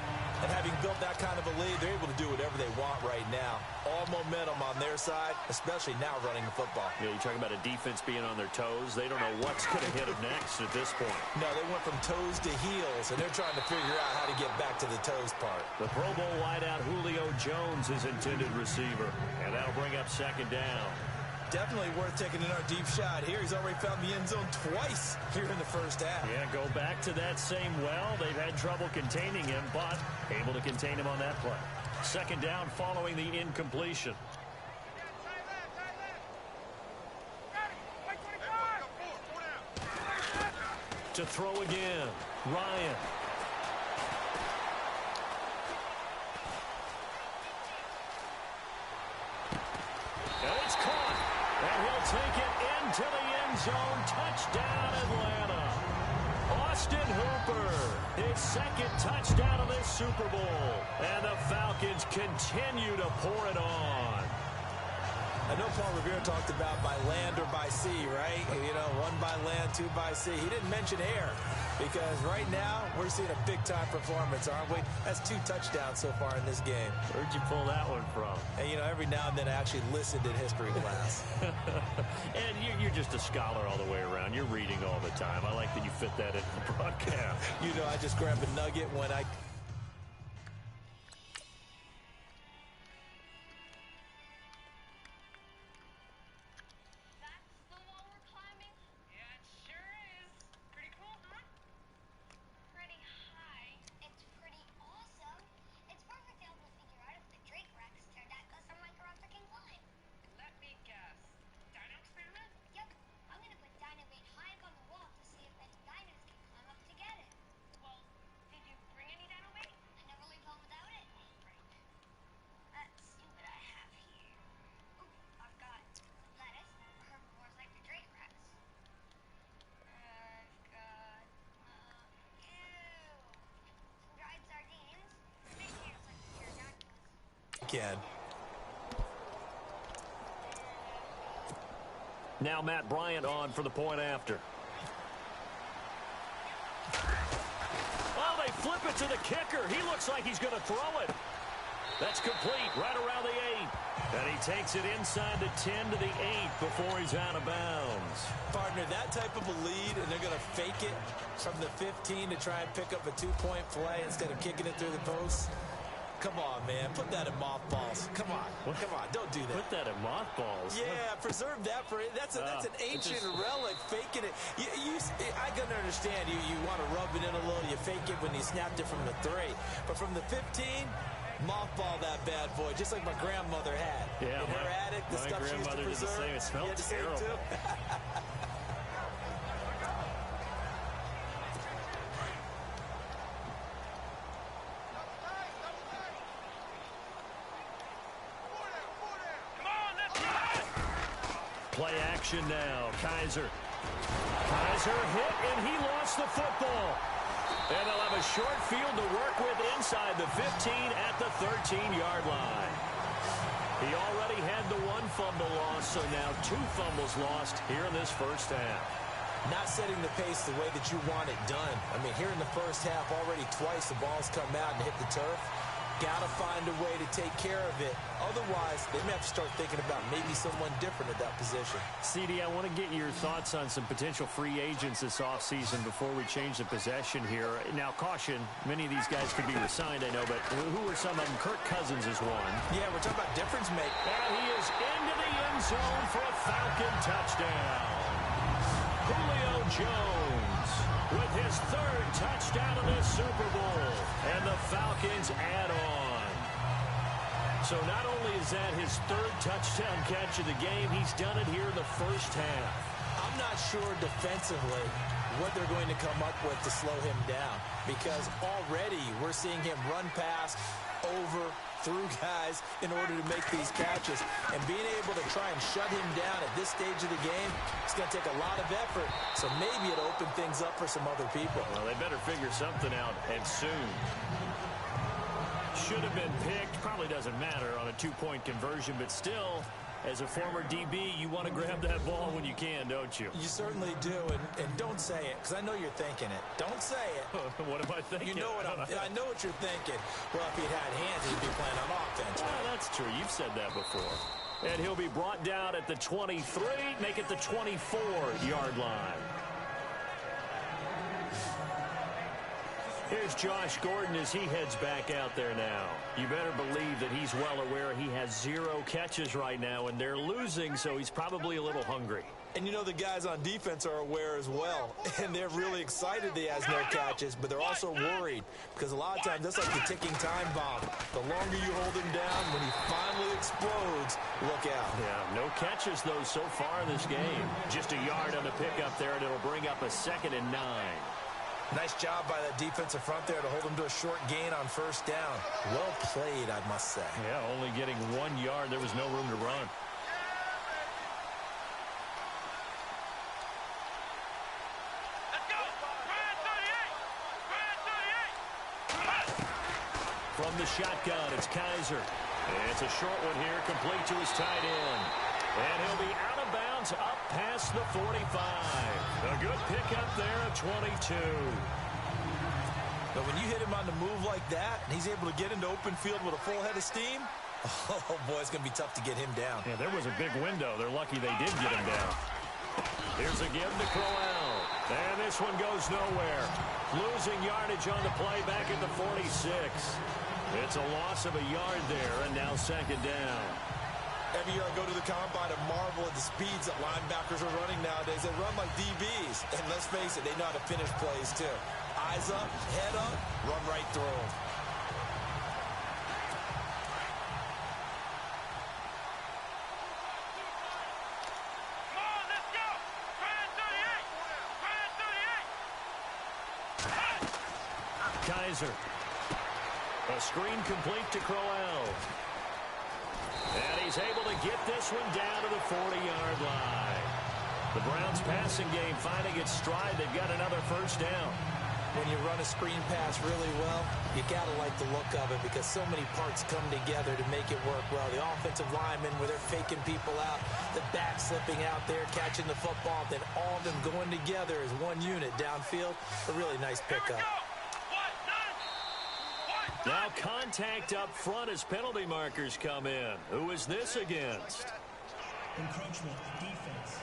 And having built that kind of a lead, they're able to do whatever they want right now. All momentum on their side, especially now running the football. Yeah, you're talking about a defense being on their toes. They don't know what's going to hit them next at this point. No, they went from toes to heels, and they're trying to figure out how to get back to the toes part. The Pro Bowl wideout Julio Jones is intended receiver, and that'll bring up 2nd down. Definitely worth taking another deep shot here. He's already found the end zone twice here in the 1st half. Yeah, go back to that same well. They've had trouble containing him, but able to contain him on that play. 2nd down following the incompletion. To throw again, Ryan. And it's caught. And he'll take it into the end zone. Touchdown, Atlanta. Austin Hooper, his 2nd touchdown of this Super Bowl. And the Falcons continue to pour it on. I know Paul Revere talked about by land or by sea, right? You know, 1 by land, 2 by sea. He didn't mention air because right now we're seeing a big-time performance, aren't we? That's 2 touchdowns so far in this game. Where'd you pull that one from? And, you know, every now and then I actually listened in history class. And you're just a scholar all the way around. You're reading all the time. I like that you fit that in the broadcast. You know, I just grab a nugget when I... can. Now Matt Bryant on for the point after. Oh, they flip it to the kicker. He looks like he's going to throw it. That's complete right around the 8. And he takes it inside the 10 to the 8 before he's out of bounds. Partner, that type of a lead, and they're going to fake it from the 15 to try and pick up a 2-point play instead of kicking it through the post. Come on, man. Put that in mothballs. Come on. Come on. Don't do that. Put that in mothballs? Yeah, preserve that for it. That's an ancient relic, faking it. I can understand you want to rub it in a little. You fake it when you snapped it from the 3. But from the 15, mothball that bad boy, just like my grandmother had. Yeah, in her attic, the stuff she used to preserve. Did the same. It smelled terrible. Play action now. Kaiser hit, and he lost the football. And they'll have a short field to work with inside the 15 at the 13-yard line. He already had the 1 fumble loss, so now 2 fumbles lost here in this first half. Not setting the pace the way that you want it done. I mean, here in the first half, already twice the ball's come out and hit the turf. Got to find a way to take care of it. Otherwise, they may have to start thinking about maybe someone different at that position. CD, I want to get your thoughts on some potential free agents this offseason before we change the possession here. Now, caution, many of these guys could be resigned, I know, but who are some of them? Kirk Cousins is one. Yeah, we're talking about difference maker. And he is into the end zone for a Falcon touchdown. Julio Jones with his 3rd touchdown of this Super Bowl. And the Falcons add on. So not only is that his 3rd touchdown catch of the game, he's done it here in the first half. I'm not sure defensively what they're going to come up with to slow him down, because already we're seeing him run past, over, through guys in order to make these catches. And being able to try and shut him down at this stage of the game, it's going to take a lot of effort. So maybe it'll open things up for some other people. Well, they better figure something out, and soon. Should have been picked. Probably doesn't matter on a 2-point conversion, but still, as a former DB, you want to grab that ball when you can, don't you? You certainly do, and don't say it, because I know you're thinking it. Don't say it. What am I thinking? You know what I know what you're thinking. Well, if he'd had hands, he'd be playing on offense. Well, that's true. You've said that before. And he'll be brought down at the 23, make it the 24-yard line. Here's Josh Gordon as he heads back out there now. You better believe that he's well aware he has 0 catches right now, and they're losing, so he's probably a little hungry. And you know the guys on defense are aware as well, and they're really excited that he has no catches, but they're also worried, because a lot of times that's like the ticking time bomb. The longer you hold him down, when he finally explodes, look out. Yeah, no catches, though, so far in this game. Just a yard on the pickup there, and it'll bring up a 2nd and 9. Nice job by that defensive front there to hold him to a short gain on first down. Well played, I must say. Yeah, only getting 1 yard. There was no room to run. Let's go! Brand 38! From the shotgun, it's Kaiser. It's a short one here, complete to his tight end. And he'll be out of bounds up past the 45. A good pickup there at 22. But when you hit him on the move like that, and he's able to get into open field with a full head of steam, oh, boy, it's going to be tough to get him down. Yeah, there was a big window. They're lucky they did get him down. Here's a give to Crowell. And this one goes nowhere. Losing yardage on the play back at the 46. It's a loss of a yard there, and now 2nd down. Every year I go to the combine and marvel at the speeds that linebackers are running nowadays. They run like DBs. And let's face it, they know how to finish plays too. Eyes up, head up, run right through them. Come on, let's go! Brand 38! Brand 38! Kaiser. A screen complete to Crowell. And he's able to get this one down to the 40-yard line. The Browns passing game finding its stride. They've got another first down. when you run a screen pass really well, you got to like the look of it because so many parts come together to make it work well. The offensive linemen, where they're faking people out, the back slipping out there, catching the football, then all of them going together as one unit downfield. A really nice pickup. Now contact up front as penalty markers come in. Who is this against? Encroachment, defense.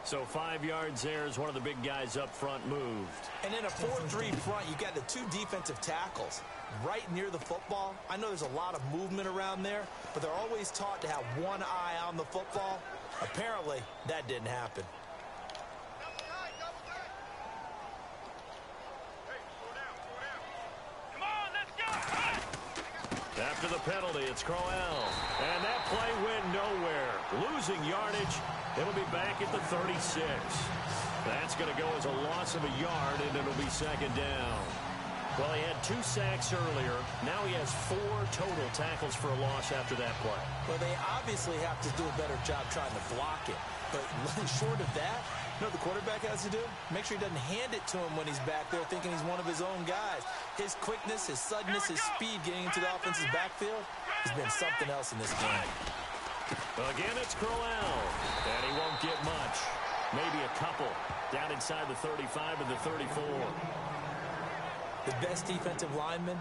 So 5 yards there as one of the big guys up front moved. And in a 4-3 front, you got the 2 defensive tackles right near the football. I know there's a lot of movement around there, but they're always taught to have one eye on the football. Apparently, that didn't happen. After the penalty, it's Crowell. And that play went nowhere. Losing yardage. It'll be back at the 36. That's going to go as a loss of a yard, and it'll be second down. Well, he had 2 sacks earlier. Now he has 4 total tackles for a loss after that play. Well, they obviously have to do a better job trying to block it. But short of that, you know what the quarterback has to do? Make sure he doesn't hand it to him when he's back there thinking he's one of his own guys. His quickness, his suddenness, his speed getting into the offense's backfield has been something else in this game. Again, it's Crowell. And he won't get much. Maybe a couple down inside the 35 and the 34. The best defensive linemen,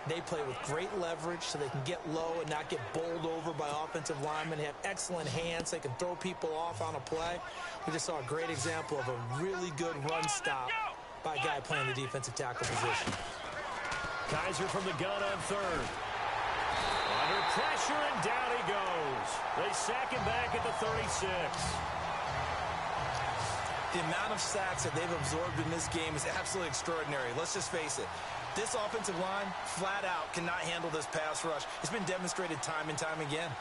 they play with great leverage so they can get low and not get bowled over by offensive linemen. They have excellent hands. They can throw people off on a play. We just saw a great example of a really good run stop by a guy playing the defensive tackle position. Kaiser from the gun on third. Under pressure, and down he goes. They sack him back at the 36. The amount of sacks that they've absorbed in this game is absolutely extraordinary. Let's just face it. This offensive line, flat out, cannot handle this pass rush. It's been demonstrated time and time again.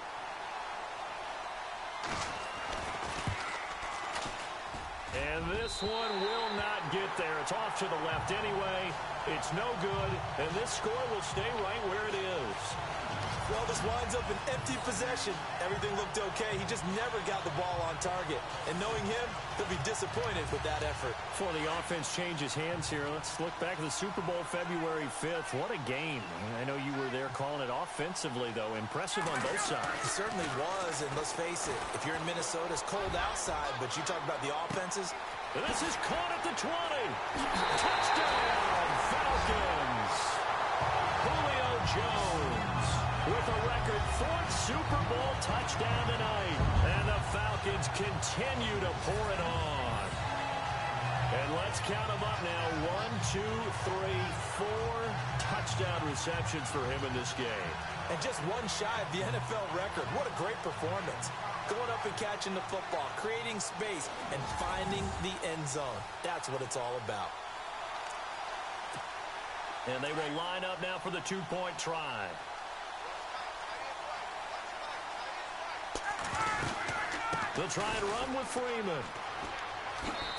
And this one will not get there. It's off to the left anyway. It's no good, and this score will stay right where it is. Well, this winds up an empty possession. Everything looked okay. He just never got the ball on target. And knowing him, he'll be disappointed with that effort. Before the offense changes hands here, let's look back at the Super Bowl February 5th. What a game. I know you were there calling it offensively, though. Impressive on both sides. It certainly was, and let's face it, if you're in Minnesota, it's cold outside, but you talk about the offenses. And this is caught at the 20. Touchdown, Falcons. Julio Jones with a record 4th Super Bowl touchdown tonight. And the Falcons continue to pour it on. And let's count them up now. 1, 2, 3, 4 touchdown receptions for him in this game. And just one shy of the NFL record. What a great performance. Going up and catching the football, creating space, and finding the end zone. That's what it's all about. And they will line up now for the 2-point try. They'll try and run with Freeman.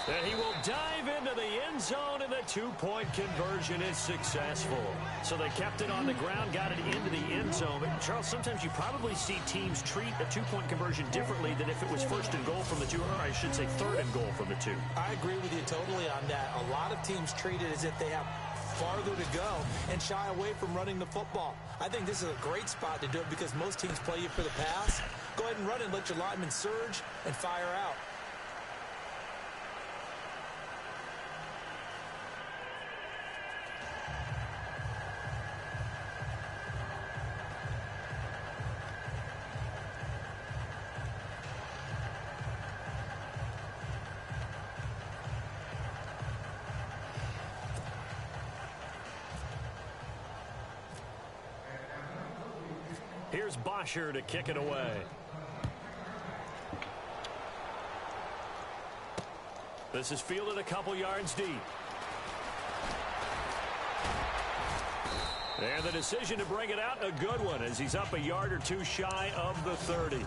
And he will dive into the end zone, and the 2-point conversion is successful. So they kept it on the ground, got it into the end zone. But Charles, sometimes you probably see teams treat a 2-point conversion differently than if it was 1st and goal from the 2, or I should say 3rd and goal from the 2. I agree with you totally on that. A lot of teams treat it as if they have farther to go and shy away from running the football. I think this is a great spot to do it because most teams play you for the pass. Go ahead and run and let your linemen surge and fire out. Here's Bosher to kick it away. This is fielded a couple yards deep. And the decision to bring it out, a good one, as he's up a yard or 2 shy of the 30.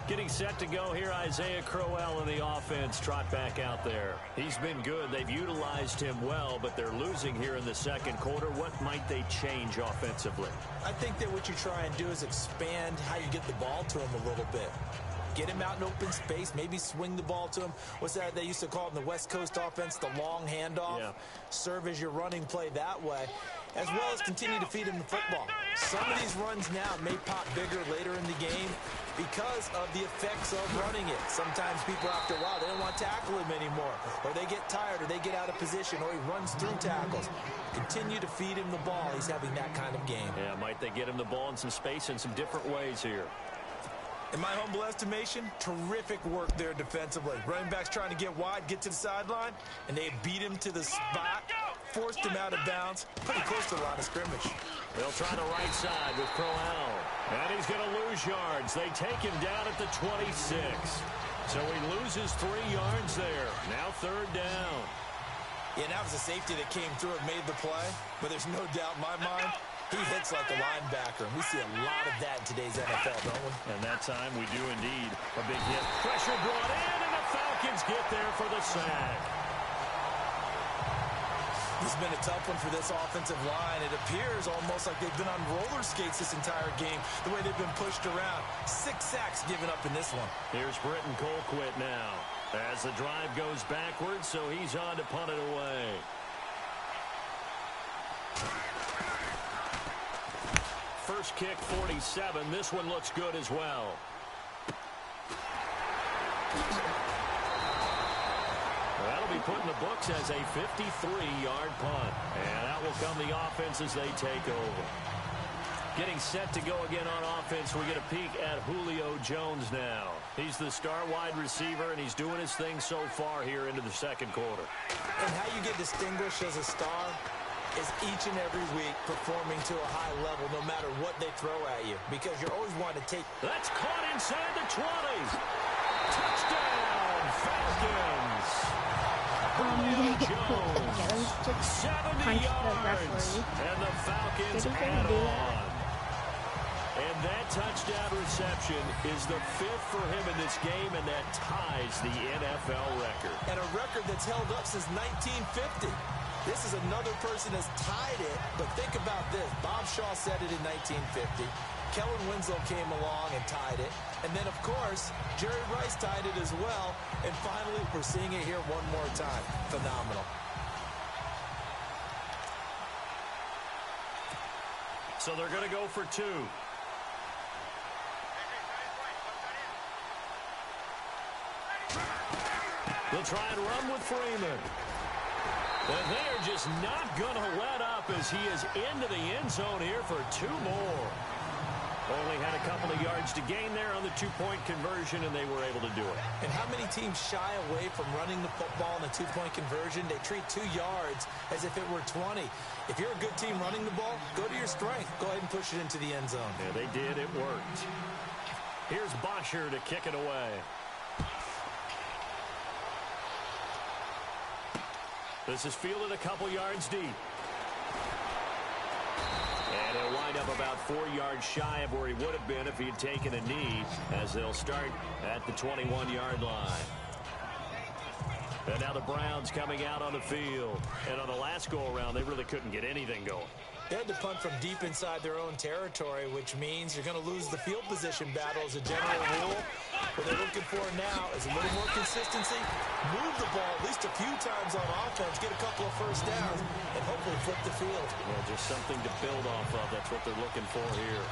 Getting set to go here, Isaiah Crowell in the offense. Trot back out there. He's been good. They've utilized him well, but they're losing here in the second quarter. What might they change offensively? I think that what you try and do is expand how you get the ball to him a little bit. Get him out in open space, maybe swing the ball to him. What's that they used to call it in the West Coast offense, the long handoff? Yeah. Serve as your running play that way, as well as continue to feed him the football. Some of these runs now may pop bigger later in the game because of the effects of running it. Sometimes people after a while, they don't want to tackle him anymore, or they get tired, or they get out of position, or he runs through tackles. Continue to feed him the ball. He's having that kind of game. Yeah, might they get him the ball in some space in some different ways here. In my humble estimation, terrific work there defensively. Running backs trying to get wide, get to the sideline, and they beat him to the spot, forced him out of bounds, pretty close to the line of scrimmage. They'll try the right side with Crowell. And he's going to lose yards. They take him down at the 26. So he loses 3 yards there. Now 3rd down. Yeah, that was a safety that came through and made the play, but there's no doubt in my mind, he hits like a linebacker, and we see a lot of that in today's NFL, don't we? And that time we do indeed. A big hit. Pressure brought in, and the Falcons get there for the sack. This has been a tough one for this offensive line. It appears almost like they've been on roller skates this entire game, the way they've been pushed around. 6 sacks given up in this one. Here's Britton Colquitt now as the drive goes backwards, so he's on to punt it away. First kick, 47. This one looks good as well. That'll be put in the books as a 53-yard punt. And out will come the offense as they take over. Getting set to go again on offense, we get a peek at Julio Jones now. He's the star wide receiver, and he's doing his thing so far here into the second quarter. And how you get distinguished as a star is each and every week performing to a high level no matter what they throw at you, because you're always wanting to take. That's caught inside the 20s. Touchdown, Falcons. Julio Jones, 70 yards, and the Falcons add on. And that touchdown reception is the 5th for him in this game, and that ties the NFL record. And a record that's held up since 1950. This is another person that's tied it, but think about this. Bob Shaw said it in 1950. Kellen Winslow came along and tied it. And then, of course, Jerry Rice tied it as well. And finally, we're seeing it here one more time. Phenomenal. So they're going to go for 2. They'll try and run with Freeman. But they are just not going to let up as he is into the end zone here for 2 more. Only had a couple of yards to gain there on the 2-point conversion, and they were able to do it. And how many teams shy away from running the football in the 2-point conversion? They treat 2 yards as if it were 20. If you're a good team running the ball, go to your strength. Go ahead and push it into the end zone. Yeah, they did. It worked. Here's Bosher to kick it away. This is fielded a couple yards deep. And he'll wind up about 4 yards shy of where he would have been if he had taken a knee, as they'll start at the 21-yard line. And now the Browns coming out on the field. And on the last go-around, they really couldn't get anything going. They had to punt from deep inside their own territory, which means you're going to lose the field position battle as a general rule. What they're looking for now is a little more consistency, move the ball at least a few times on offense, get a couple of first downs, and hopefully flip the field. Well, just something to build off of. That's what they're looking for here.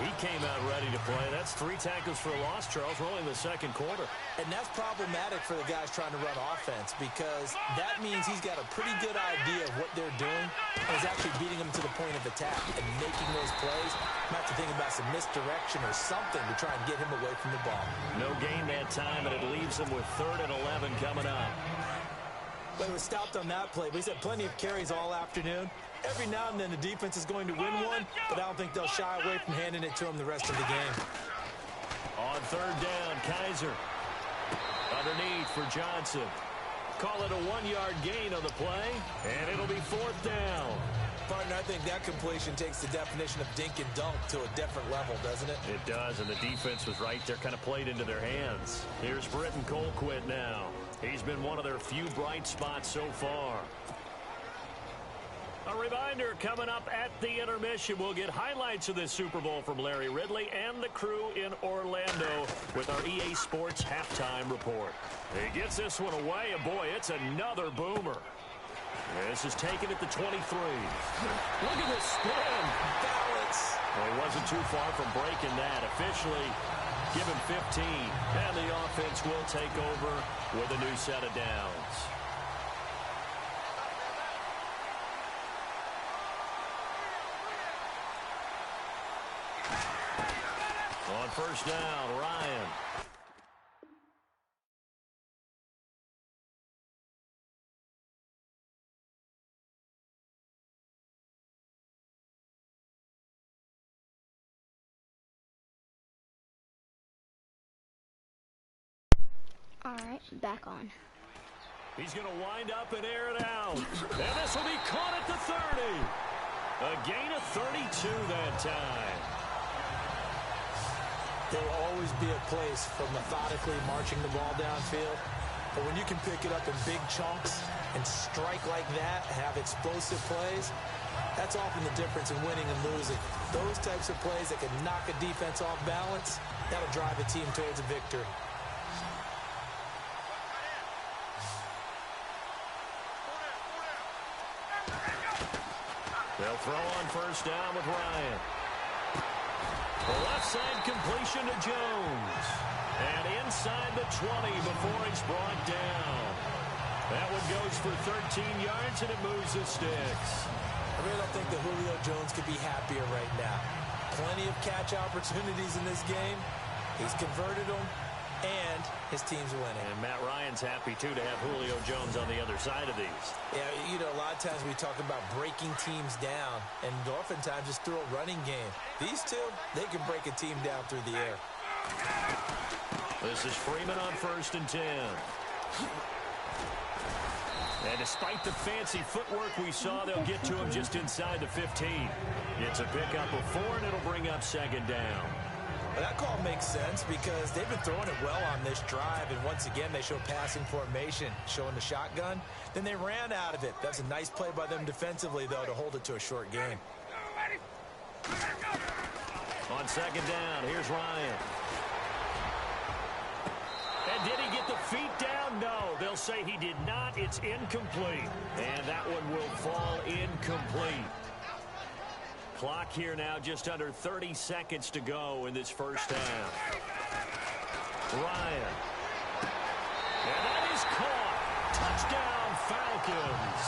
He came out ready to play. That's 3 tackles for a loss, Charles. We're only in the second quarter. And that's problematic for the guys trying to run offense, because that means he's got a pretty good idea of what they're doing and is actually beating them to the point of attack and making those plays. Not to think about some misdirection or something to try and get him away from the ball. No gain that time, and it leaves them with 3rd and 11 coming up. But it was stopped on that play. But he's had plenty of carries all afternoon. Every now and then the defense is going to win one, but I don't think they'll shy away from handing it to him the rest of the game. On 3rd down, Kaiser. Underneath for Johnson. Call it a 1-yard gain on the play, and it'll be 4th down. Partner, I think that completion takes the definition of dink and dunk to a different level, doesn't it? It does, and the defense was right there, kind of played into their hands. Here's Britton Colquitt now. He's been one of their few bright spots so far. A reminder, coming up at the intermission, we'll get highlights of this Super Bowl from Larry Ridley and the crew in Orlando with our EA Sports Halftime Report. He gets this one away, and boy, it's another boomer. This is taken at the 23. Look at this spin. Balance. Well, he wasn't too far from breaking that. Officially given 15, and the offense will take over with a new set of downs. On first down, Ryan. All right, back on. He's going to wind up and air it out. And this will be caught at the 30. A gain of 32 that time. There will always be a place for methodically marching the ball downfield. But when you can pick it up in big chunks and strike like that, have explosive plays, that's often the difference in winning and losing. Those types of plays that can knock a defense off balance, that'll drive a team towards a victory. They'll throw on first down with Ryan. The left side completion to Jones. And inside the 20 before he's brought down. That one goes for 13 yards, and it moves the sticks. I really don't think that Julio Jones could be happier right now. Plenty of catch opportunities in this game. He's converted them, and his team's winning. And Matt Ryan's happy, too, to have Julio Jones on the other side of these. Yeah, you know, a lot of times we talk about breaking teams down, and oftentimes just through a running game. These two, they can break a team down through the air. This is Freeman on first and 10. And despite the fancy footwork we saw, they'll get to him just inside the 15. It's a pickup of 4, and it'll bring up second down. Well, that call makes sense because they've been throwing it well on this drive, and once again, they show passing formation, showing the shotgun. Then they ran out of it. That's a nice play by them defensively, though, to hold it to a short game. On second down, here's Ryan. And did he get the feet down? No, they'll say he did not. It's incomplete. And that one will fall incomplete. Clock here now, just under 30 seconds to go in this first half. Ryan. And that is caught. Touchdown, Falcons.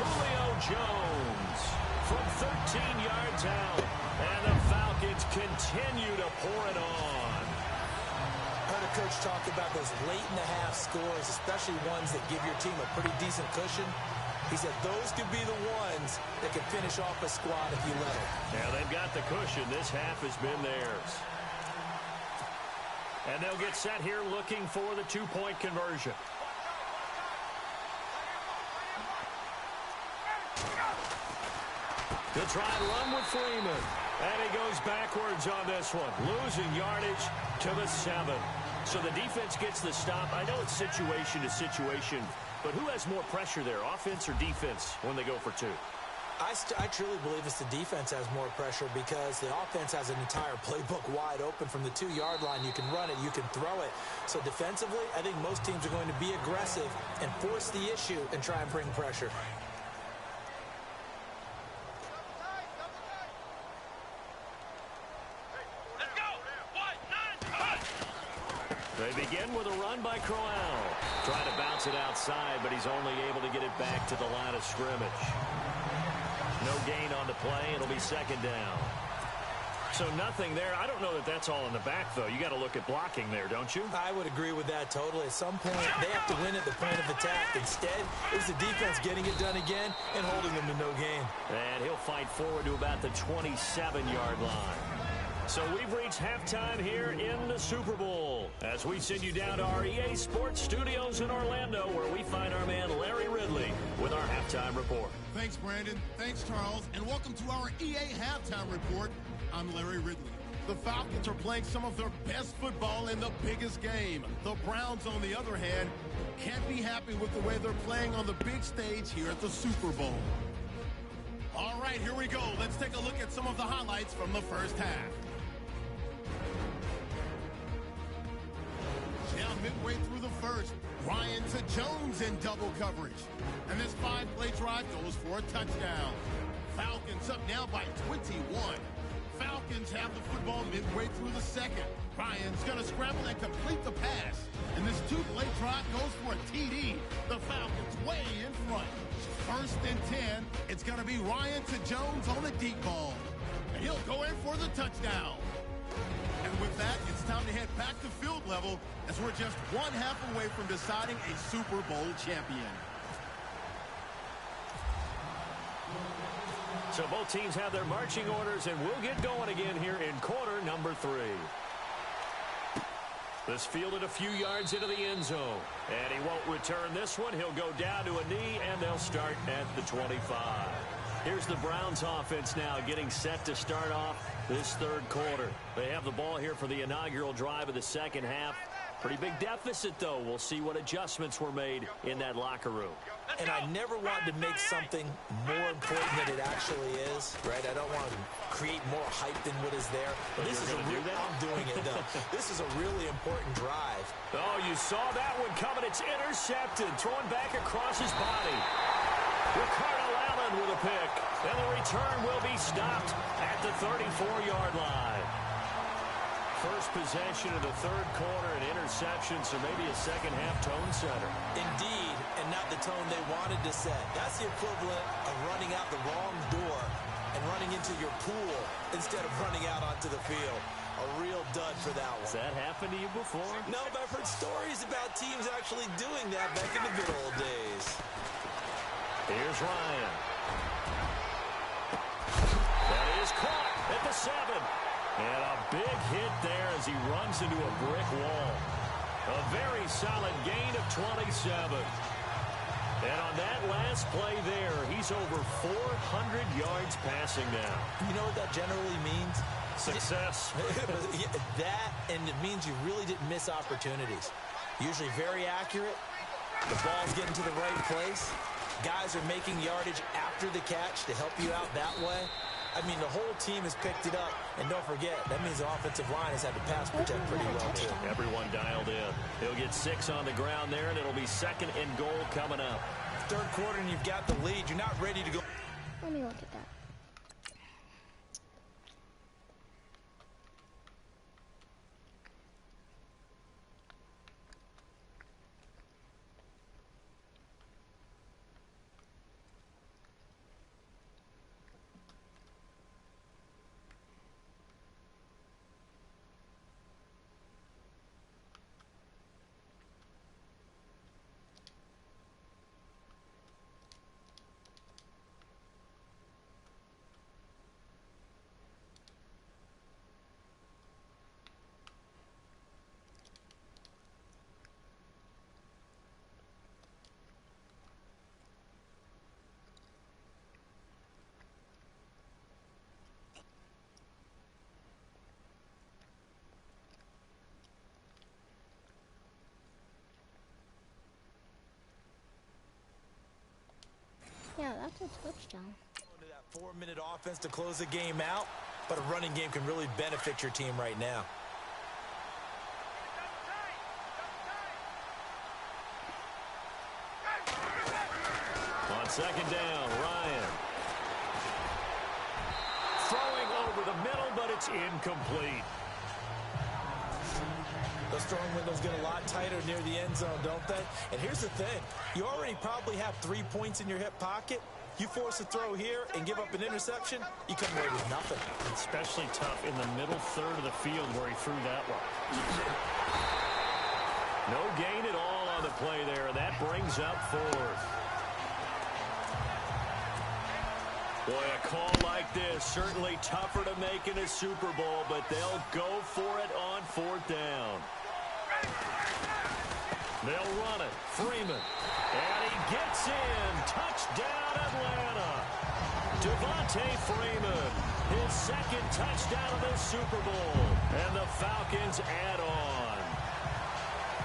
Julio Jones from 13 yards out. And the Falcons continue to pour it on. I heard a coach talk about those late-in-the-half scores, especially ones that give your team a pretty decent cushion. He said those could be the ones that can finish off a squad if you let them. Yeah, they've got the cushion. This half has been theirs. And they'll get set here looking for the two-point conversion. He'll try and run with Freeman. And he goes backwards on this one, losing yardage to the 7. So the defense gets the stop. I know it's situation to situation, but who has more pressure there, offense or defense, when they go for 2? I truly believe it's the defense has more pressure because the offense has an entire playbook wide open from the 2-yard line. You can run it, you can throw it. So defensively, I think most teams are going to be aggressive and force the issue and try and bring pressure. They begin with a run by Crowell. Trying to bounce it outside, but he's only able to get it back to the line of scrimmage. No gain on the play. It'll be second down. So nothing there. I don't know that that's all in the back, though. You got to look at blocking there, don't you? I would agree with that totally. At some point, they have to win at the point of attack. Instead, it's the defense getting it done again and holding them to no gain. And he'll fight forward to about the 27-yard line. So we've reached halftime here in the Super Bowl as we send you down to our EA Sports Studios in Orlando, where we find our man Larry Ridley with our halftime report. Thanks, Brandon. Thanks, Charles. And welcome to our EA Halftime Report. I'm Larry Ridley. The Falcons are playing some of their best football in the biggest game. The Browns, on the other hand, can't be happy with the way they're playing on the big stage here at the Super Bowl. All right, here we go. Let's take a look at some of the highlights from the first half. Down midway through the first, Ryan to Jones in double coverage. And this 5-play drive goes for a touchdown. Falcons up now by 21. Falcons have the football midway through the second. Ryan's going to scramble and complete the pass. And this 2-play drive goes for a TD. The Falcons way in front. First and 10. It's going to be Ryan to Jones on the deep ball. And he'll go in for the touchdown. And with that, it's time to head back to field level as we're just one half away from deciding a Super Bowl champion. So both teams have their marching orders, and we'll get going again here in quarter number 3. This fielded a few yards into the end zone. And he won't return this one. He'll go down to a knee, and they'll start at the 25. Here's the Browns offense now getting set to start off this third quarter. They have the ball here for the inaugural drive of the second half. Pretty big deficit, though. We'll see what adjustments were made in that locker room. And I never want to make something more important than it actually is, right? I don't want to create more hype than what is there. But this is I'm doing it, though. This is a really important drive. Oh, you saw that one coming. It's intercepted. Thrown back across his body. Ricardo Allen with a pick. And the return will be stopped at the 34-yard line. First possession of the third quarter, an interception, so maybe a second-half tone setter. Indeed, and not the tone they wanted to set. That's the equivalent of running out the wrong door and running into your pool instead of running out onto the field. A real dud for that one. Has that happened to you before? No, but I've heard stories about teams actually doing that back in the good old days. Here's Ryan. That is caught at the 7. And a big hit there as he runs into a brick wall. A very solid gain of 27. And on that last play there, he's over 400 yards passing now. You know what that generally means? Success. That, and it means you really didn't miss opportunities. Usually very accurate. The ball's getting to the right place. Guys are making yardage after the catch to help you out that way. I mean, the whole team has picked it up. And don't forget, that means the offensive line has had to pass protect pretty well, too. Everyone dialed in. He'll get 6 on the ground there, and it'll be second and goal coming up. Third quarter, and you've got the lead. You're not ready to go. Let me look at that. Yeah, that's a touchdown. To that 4-minute offense to close the game out, but a running game can really benefit your team right now. On second down, Ryan. Throwing over the middle, but it's incomplete. Those throwing windows get a lot tighter near the end zone, don't they? And here's the thing. You already probably have 3 points in your hip pocket. You force a throw here and give up an interception, you come away with nothing. Especially tough in the middle third of the field where he threw that one. No gain at all on the play there, and that brings up 4th. Boy, a call like this, certainly tougher to make in a Super Bowl, but they'll go for it on 4th down. They'll run it. Freeman. And he gets in. Touchdown, Atlanta. Devontae Freeman. His second touchdown of the Super Bowl. And the Falcons add on.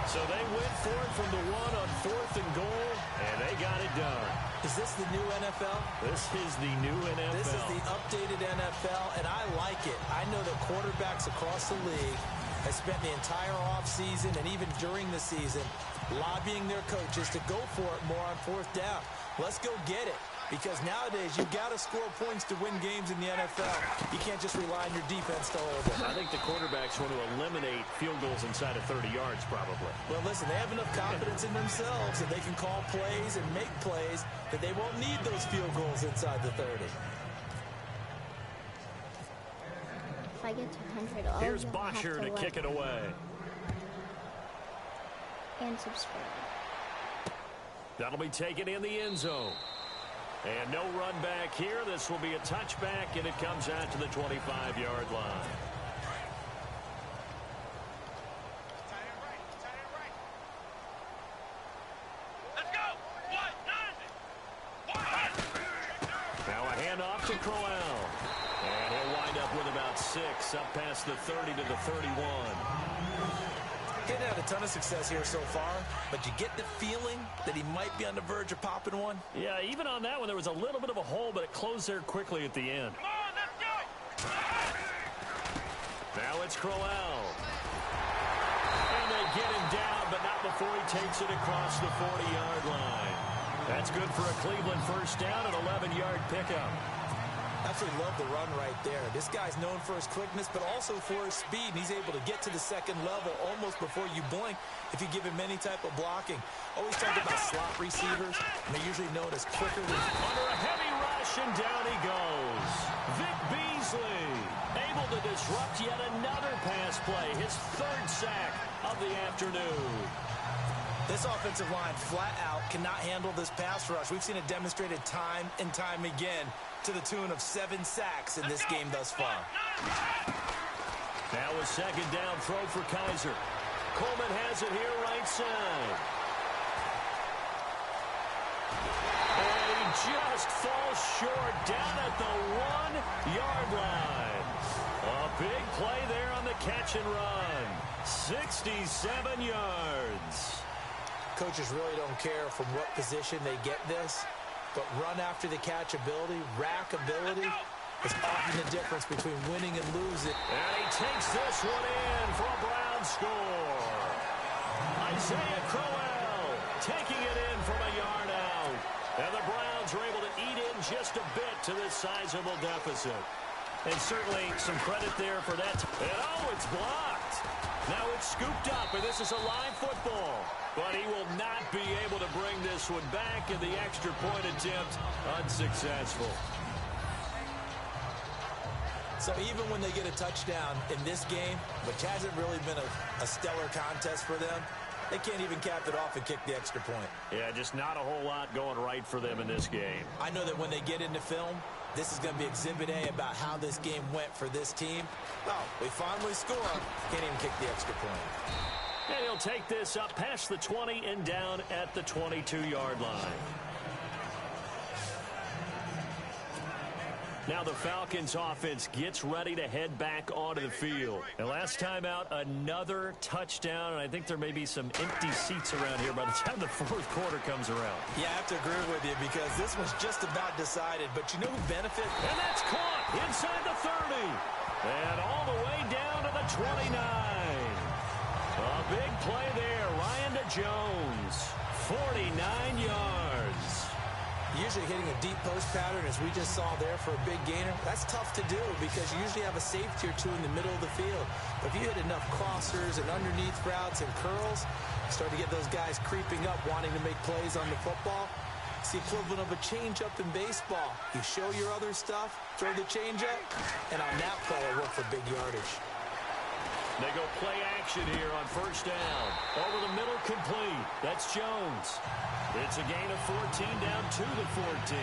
So they went for it from the 1 on 4th and goal, and they got it done. Is this the new NFL? This is the new NFL. This is the updated NFL, and I like it. I know that quarterbacks across the league have spent the entire offseason and even during the season lobbying their coaches to go for it more on fourth down. Let's go get it. Because nowadays, you've got to score points to win games in the NFL. You can't just rely on your defense to hold it. I think the quarterbacks want to eliminate field goals inside of 30 yards, probably. Well, listen, they have enough confidence in themselves that they can call plays and make plays that they won't need those field goals inside the 30. If I get to 100, I'll Here's have Bosher to kick it away. And subscribe. That'll be taken in the end zone. And no run back here. This will be a touchback, and it comes out to the 25-yard line. Let's go. Now a handoff to Crowell. And he'll wind up with about 6 up past the 30 to the 31. He's had a ton of success here so far, but you get the feeling that he might be on the verge of popping one. Yeah, even on that one, there was a little bit of a hole, but it closed there quickly at the end. Come on, let's go. Now it's Crowell. And they get him down, but not before he takes it across the 40-yard line. That's good for a Cleveland first down, an 11-yard pickup. Absolutely love the run right there. This guy's known for his quickness, but also for his speed. And he's able to get to the second level almost before you blink if you give him any type of blocking. Always talk about slot receivers, and they're usually known as quicker than... Under a heavy rush, and down he goes. Vic Beasley able to disrupt yet another pass play. His 3rd sack of the afternoon. This offensive line flat out cannot handle this pass rush. We've seen it demonstrated time and time again to the tune of 7 sacks in this game thus far. Now a second down throw for Kaiser. Coleman has it here right side. And he just falls short down at the 1-yard line. A big play there on the catch and run. 67 yards. Coaches really don't care from what position they get this, but run after the catch ability, rack ability, is often the difference between winning and losing. And he takes this one in for a Brown score. Isaiah Crowell taking it in from a yard out. And the Browns are able to eat in just a bit to this sizable deficit. And certainly some credit there for that. And oh, it's blocked. Now it's scooped up, and this is a live football. But he will not be able to bring this one back, and the extra point attempt unsuccessful. So even when they get a touchdown in this game, which hasn't really been a stellar contest for them, they can't even cap it off and kick the extra point. Yeah, just not a whole lot going right for them in this game. I know that when they get into film, this is going to be Exhibit A about how this game went for this team. Oh, we finally score. Can't even kick the extra point. And he'll take this up past the 20 and down at the 22-yard line. Now the Falcons offense gets ready to head back onto the field. And last time out, another touchdown, and I think there may be some empty seats around here by the time the 4th quarter comes around. Yeah, I have to agree with you because this was just about decided. But you know who benefited? And that's caught inside the 30. And all the way down to the 29. A big play there. Ryan to Jones. 49 yards. Usually hitting a deep post pattern, as we just saw there for a big gainer, that's tough to do because you usually have a safety or two in the middle of the field. But if you hit enough crossers and underneath routes and curls, you start to get those guys creeping up, wanting to make plays on the football. It's the equivalent of a changeup in baseball. You show your other stuff, throw the changeup, and on that play, I work for big yardage. They go play action here on first down. Over the middle, complete. That's Jones. It's a gain of 14 down to the 14.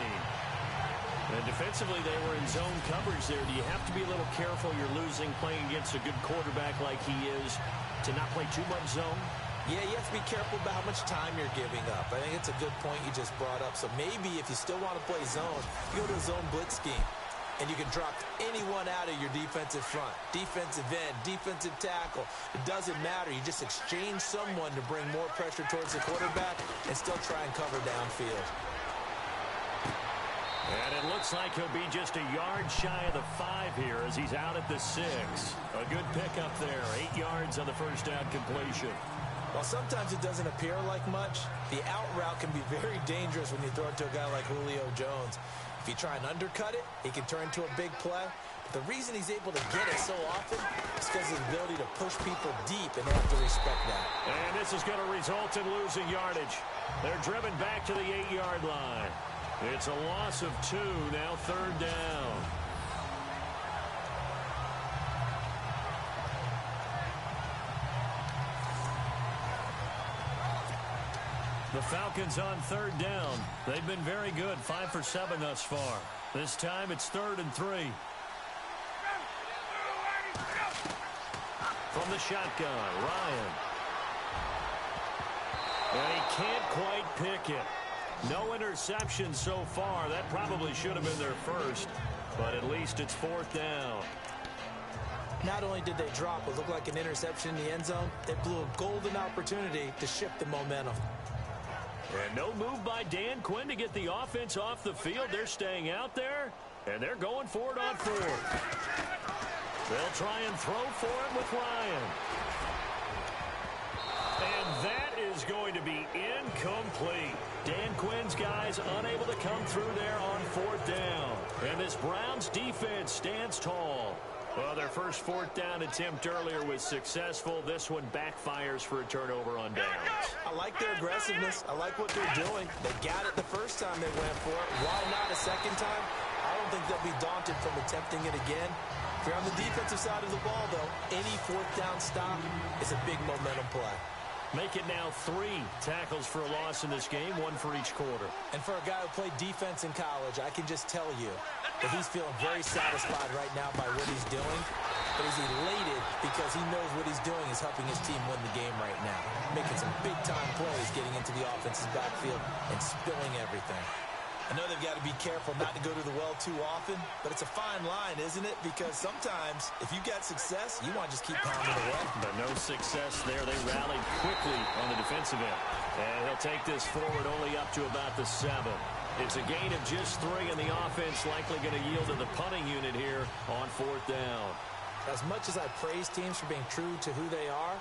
And defensively, they were in zone coverage there. Do you have to be a little careful? You're losing playing against a good quarterback like he is to not play too much zone? Yeah, you have to be careful about how much time you're giving up. I think it's a good point you just brought up. So maybe if you still want to play zone, you go to a zone blitz scheme. And you can drop anyone out of your defensive front. Defensive end, defensive tackle. It doesn't matter. You just exchange someone to bring more pressure towards the quarterback and still try and cover downfield. And it looks like he'll be just a yard shy of the 5 here as he's out at the 6. A good pickup there. 8 yards on the first down completion. While sometimes it doesn't appear like much, the out route can be very dangerous when you throw it to a guy like Julio Jones. If you try and undercut it, he can turn into a big play. But the reason he's able to get it so often is because of his ability to push people deep, and they have to respect that. And this is going to result in losing yardage. They're driven back to the 8-yard line. It's a loss of 2, now 3rd down. The Falcons on 3rd down. They've been very good, 5 for 7 thus far. This time it's 3rd and 3. From the shotgun, Ryan. And he can't quite pick it. No interception so far. That probably should have been their first, but at least it's 4th down. Not only did they drop what looked like an interception in the end zone, they blew a golden opportunity to shift the momentum. And no move by Dan Quinn to get the offense off the field. They're staying out there, and they're going for it on 4th. They'll try and throw for it with Ryan. And that is going to be incomplete. Dan Quinn's guys unable to come through there on 4th down. And this Browns defense stands tall. Well, their first 4th down attempt earlier was successful. This one backfires for a turnover on downs. I like their aggressiveness. I like what they're doing. They got it the first time they went for it. Why not a second time? I don't think they'll be daunted from attempting it again. If you're on the defensive side of the ball, though, any 4th down stop is a big momentum play. Make it now 3 tackles for a loss in this game, 1 for each quarter. And for a guy who played defense in college, I can just tell you that he's feeling very satisfied right now by what he's doing. But he's elated because he knows what he's doing is helping his team win the game right now. Making some big-time plays, getting into the offense's backfield and spilling everything. I know they've got to be careful not to go to the well too often, but it's a fine line, isn't it? Because sometimes, if you got success, you want to just keep pounding away. But no success there. They rallied quickly on the defensive end. And he'll take this forward only up to about the 7. It's a gain of just 3, and the offense likely going to yield to the punting unit here on 4th down. As much as I praise teams for being true to who they are,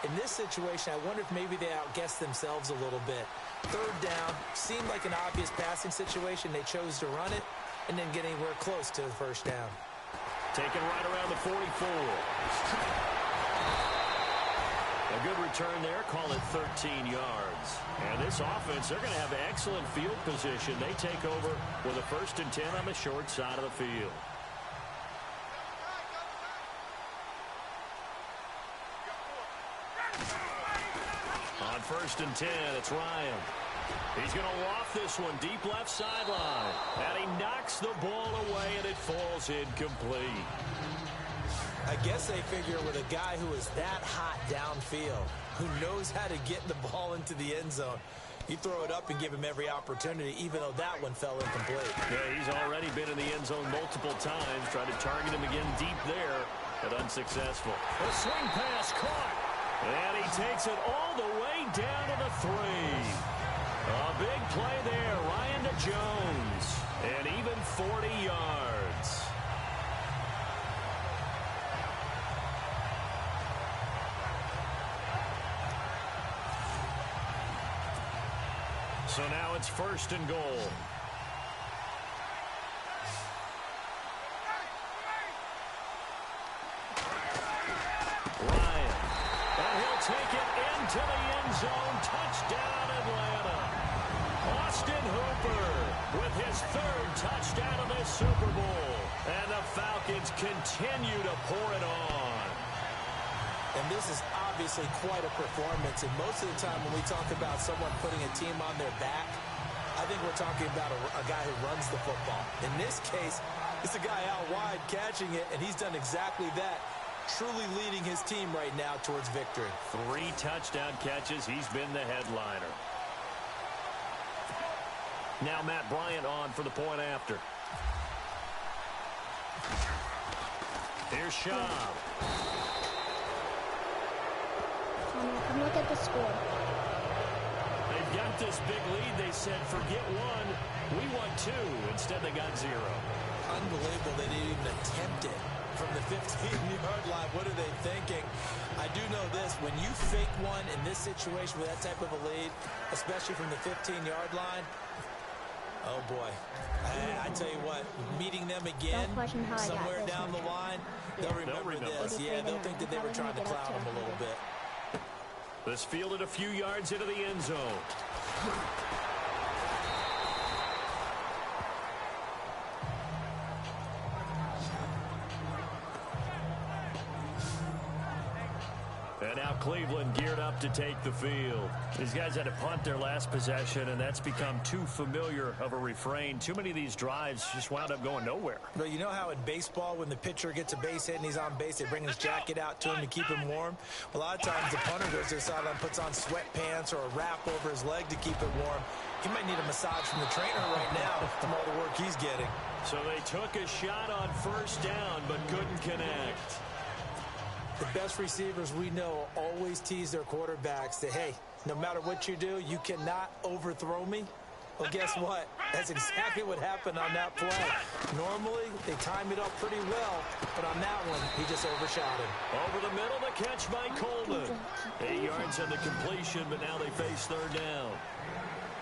in this situation, I wonder if maybe they outguessed themselves a little bit. 3rd down, seemed like an obvious passing situation. They chose to run it and then get anywhere close to the first down. Taken right around the 44. A good return there, call it 13 yards. And this offense, they're going to have excellent field position. They take over with a 1st and 10 on the short side of the field. On 1st and 10, it's Ryan. He's going to loft this one deep left sideline. And he knocks the ball away, and it falls incomplete. I guess they figure with a guy who is that hot downfield, who knows how to get the ball into the end zone, you throw it up and give him every opportunity, even though that one fell incomplete. Yeah, he's already been in the end zone multiple times. Tried to target him again deep there, but unsuccessful. A swing pass caught. And he takes it all the way down to the 3. A big play there, Ryan to Jones. And even 40 yards. So now it's 1st and goal. Ryan. And he'll take it into the end zone. Touchdown, Atlanta. Austin Hooper with his 3rd touchdown of this Super Bowl. And the Falcons continue to pour it on. And this is obviously quite a performance. And most of the time when we talk about someone putting a team on their back, I think we're talking about a guy who runs the football. In this case, it's a guy out wide catching it, and he's done exactly that, truly leading his team right now towards victory. 3 touchdown catches. He's been the headliner. Now Matt Bryant on for the point after. Here's Schaub. Come look at the score. They've got this big lead. They said, forget one. We won two. Instead, they got zero. Unbelievable they didn't even attempt it from the 15-yard line. What are they thinking? I do know this. When you fake one in this situation with that type of a lead, especially from the 15-yard line, oh, boy. I tell you what, meeting them again somewhere down the line, they'll remember this. Yeah, they'll think that they were trying to clown them a little bit. This fielded a few yards into the end zone. And now Cleveland geared up to take the field. These guys had to punt their last possession, and that's become too familiar of a refrain. Too many of these drives just wound up going nowhere. But you know how in baseball, when the pitcher gets a base hit and he's on base, they bring his jacket out to him to keep him warm? A lot of times the punter goes to the sideline, puts on sweatpants or a wrap over his leg to keep it warm. He might need a massage from the trainer right now from all the work he's getting. So they took a shot on first down, but couldn't connect. The best receivers we know always tease their quarterbacks that, hey, no matter what you do, you cannot overthrow me. Well, guess what? That's exactly what happened on that play. Normally, they time it up pretty well, but on that one, he just overshot him. Over the middle, the catch by Coleman. 8 yards on the completion, but now they face third down.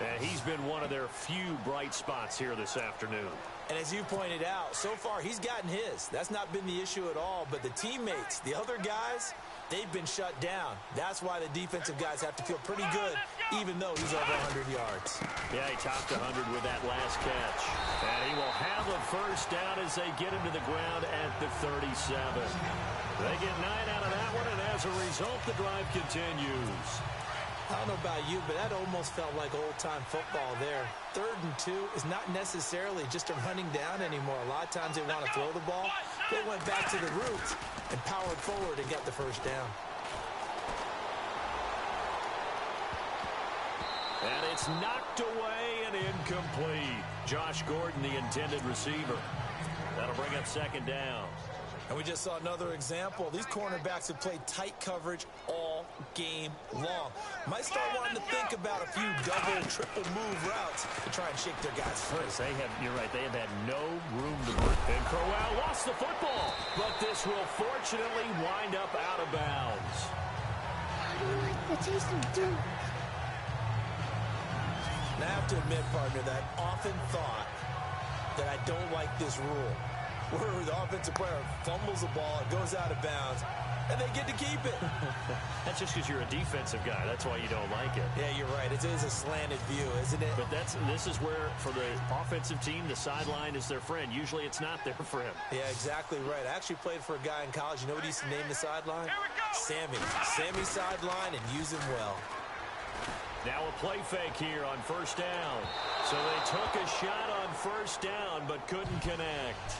And he's been one of their few bright spots here this afternoon. And as you pointed out, so far he's gotten his. That's not been the issue at all. But the teammates, the other guys, they've been shut down. That's why the defensive guys have to feel pretty good, even though he's over 100 yards. Yeah, he topped 100 with that last catch. And he will have a first down as they get him to the ground at the 37. They get 9 out of that one, and as a result, the drive continues. I don't know about you, but that almost felt like old-time football there. 3rd and 2 is not necessarily just a running down anymore. A lot of times they want to throw the ball. They went back to the roots and powered forward and got the first down. And it's knocked away and incomplete. Josh Gordon, the intended receiver. That'll bring up second down. And we just saw another example. These cornerbacks have played tight coverage all game long. Might start wanting to think about a few double, triple move routes to try and shake their guys free. You're right, they have had no room to breathe. And Crowell lost the football, but this will fortunately wind up out of bounds. The taste of dirt. And I have to admit, partner, that I often thought that I don't like this rule, where the offensive player fumbles the ball, it goes out of bounds, and they get to keep it. That's just because you're a defensive guy. That's why you don't like it. Yeah, you're right. It is a slanted view, isn't it? But this is where, for the offensive team, the sideline is their friend. Usually it's not there for him. Yeah, exactly right. I actually played for a guy in college. You know what he used to name the sideline? Sammy. Sammy sideline, and use him well. Now a play fake here on first down. So they took a shot on first down, but couldn't connect.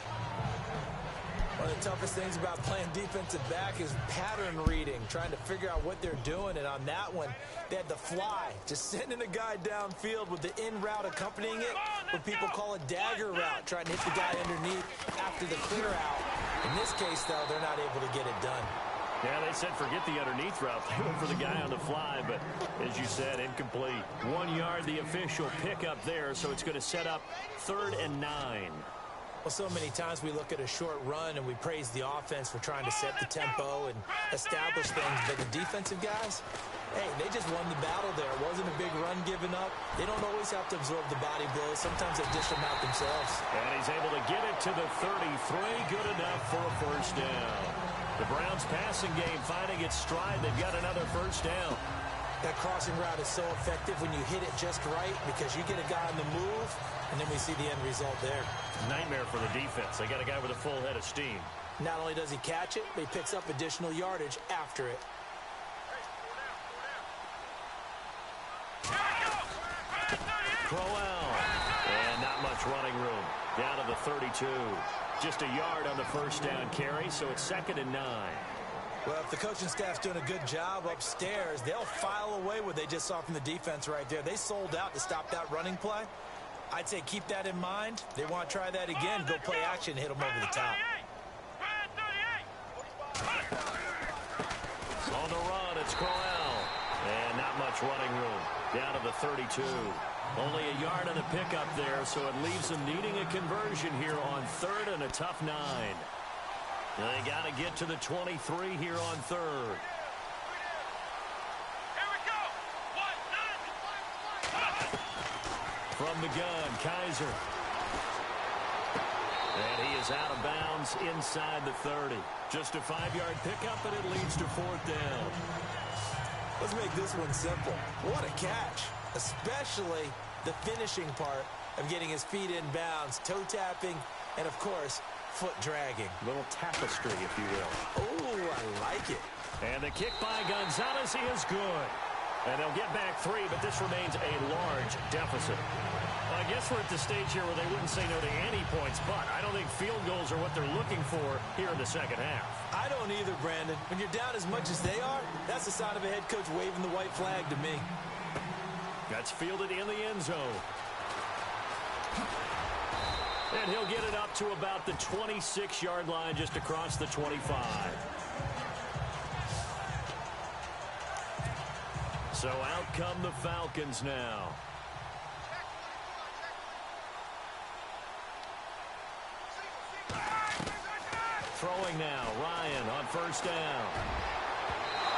One of the toughest things about playing defensive back is pattern reading, trying to figure out what they're doing. And on that one, they had the fly, just sending a guy downfield with the in route accompanying it, what people call a dagger route, trying to hit the guy underneath after the clear out. In this case, though, they're not able to get it done. Yeah, they said forget the underneath route. They went for the guy on the fly, but as you said, incomplete. 1 yard, the official pickup there, so it's going to set up 3rd and 9. Well, so many times we look at a short run and we praise the offense for trying to set the tempo and establish things, but the defensive guys, hey, they just won the battle there. It wasn't a big run given up. They don't always have to absorb the body blows. Sometimes they dish them out themselves. And he's able to get it to the 33. Good enough for a first down. The Browns passing game finding its stride. They've got another first down. That crossing route is so effective when you hit it just right because you get a guy on the move, and then we see the end result there. Nightmare for the defense. They got a guy with a full head of steam. Not only does he catch it, but he picks up additional yardage after it. Crowell. And not much running room. Down to the 32. Just a yard on the first down carry, so it's 2nd and 9. Well, if the coaching staff's doing a good job upstairs, they'll file away what they just saw from the defense right there. They sold out to stop that running play. I'd say keep that in mind. They want to try that again, go play action, hit them over the top. On the run, it's Crowell. And not much running room. Down to the 32. Only a yard on the pickup there, so it leaves them needing a conversion here on third and a tough 9. They got to get to the 23 here on third. Here we go. 1, 9. From the gun, Kaiser. And he is out of bounds inside the 30. Just a 5-yard pickup, and it leads to 4th down. Let's make this one simple. What a catch, especially the finishing part of getting his feet in bounds, toe tapping, and, of course, foot dragging. A little tapestry, if you will. Oh, I like it. And the kick by Gonzalez is good. And they'll get back 3, but this remains a large deficit. Well, I guess we're at the stage here where they wouldn't say no to any points, but I don't think field goals are what they're looking for here in the second half. I don't either, Brandon. When you're down as much as they are, that's the sign of a head coach waving the white flag to me. That's fielded in the end zone. And he'll get it up to about the 26-yard line just across the 25. So out come the Falcons now. Throwing now, Ryan on first down.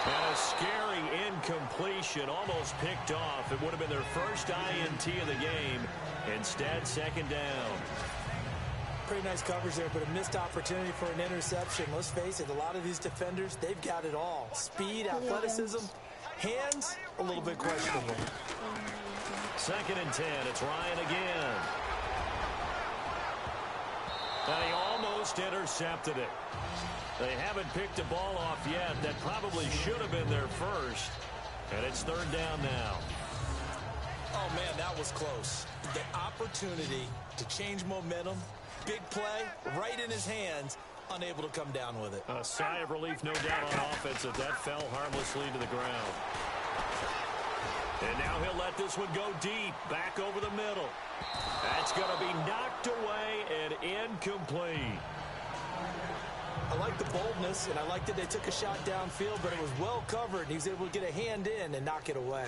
And a scary incompletion, almost picked off. It would have been their first INT of the game. Instead, second down. Pretty nice coverage there, but a missed opportunity for an interception. Let's face it, a lot of these defenders, they've got it all. Speed, athleticism, hands, a little bit questionable. Second and 10, it's Ryan again. And he almost intercepted it. They haven't picked a ball off yet. That probably should have been their first. And it's third down now. Oh, man, that was close. The opportunity to change momentum, big play, right in his hands, unable to come down with it. A sigh of relief, no doubt, on offense that fell harmlessly to the ground. And now he'll let this one go deep, back over the middle. That's going to be knocked away and incomplete. I like the boldness, and I like that they took a shot downfield, but it was well covered, and he was able to get a hand in and knock it away.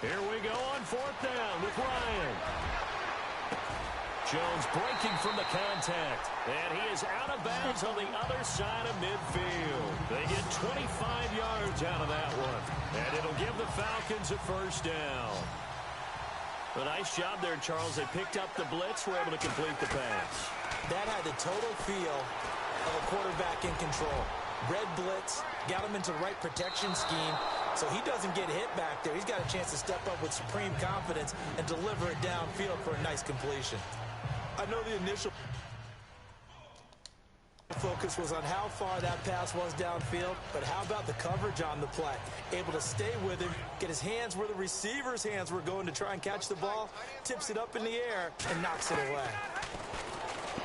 Here we go on fourth down with Ryan. Jones breaking from the contact, and he is out of bounds on the other side of midfield. They get 25 yards out of that one, and it'll give the Falcons a first down. A nice job there, Charles. They picked up the blitz, were able to complete the pass. That had the total feel of a quarterback in control. Red blitz, got him into the right protection scheme, so he doesn't get hit back there. He's got a chance to step up with supreme confidence and deliver it downfield for a nice completion. I know the initial focus was on how far that pass was downfield, but how about the coverage on the play? Able to stay with him, get his hands where the receiver's hands were going to try and catch the ball, tips it up in the air, and knocks it away.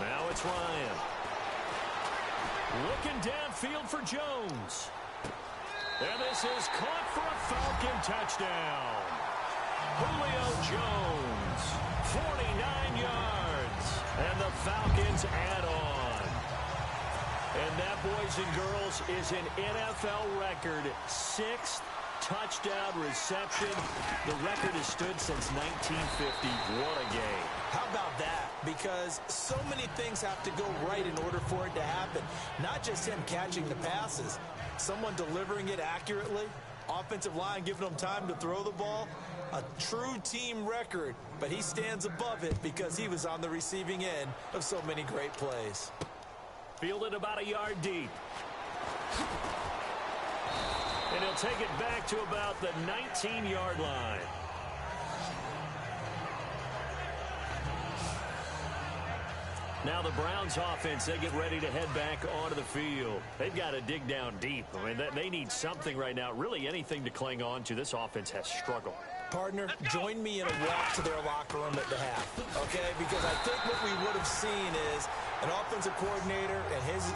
Now it's Ryan. Looking downfield for Jones. And this is caught for a Falcon touchdown. Julio Jones, 49 yards, and the Falcons add on. And that, boys and girls, is an NFL record 6th touchdown reception. The record has stood since 1950. What a game. How about that? Because so many things have to go right in order for it to happen. Not just him catching the passes, someone delivering it accurately, offensive line giving him time to throw the ball. A true team record, but he stands above it because he was on the receiving end of so many great plays. Fielded about a yard deep. And he'll take it back to about the 19-yard line. Now the Browns offense, they get ready to head back onto the field. They've got to dig down deep. I mean, they need something right now, really anything to cling on to. This offense has struggled. Partner, join me in a walk to their locker room at the half, okay? Because I think what we would have seen is an offensive coordinator and his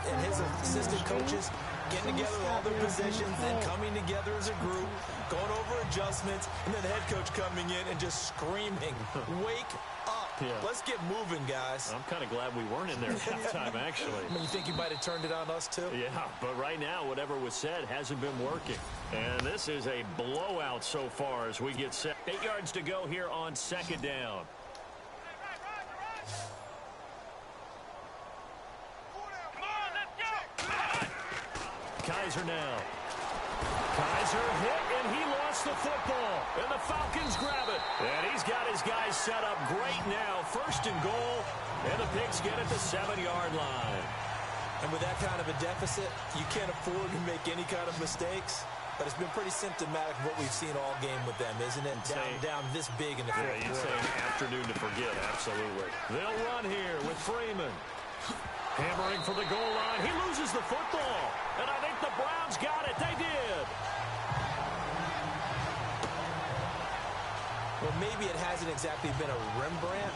assistant coaches getting together with all their positions, then coming together as a group, going over adjustments, and then the head coach coming in and just screaming, wake up. Yeah. Let's get moving, guys. I'm kind of glad we weren't in there at halftime, actually. I mean, you think you might have turned it on us, too? Yeah, but right now, whatever was said hasn't been working. And this is a blowout so far as we get set. 8 yards to go here on second down. Kaiser now. Kaiser hit, and he lost the football. And the Falcons grab it. And he's got his guys set up great now. 1st and goal, and the Pigs get it to 7-yard line. And with that kind of a deficit, you can't afford to make any kind of mistakes. But it's been pretty symptomatic of what we've seen all game with them, isn't it? Down this big in the fourth quarter. You'd say an afternoon to forget, absolutely. They'll run here with Freeman. Hammering for the goal line. He loses the football. And I think the Browns got it. They did. Well, maybe it hasn't exactly been a Rembrandt,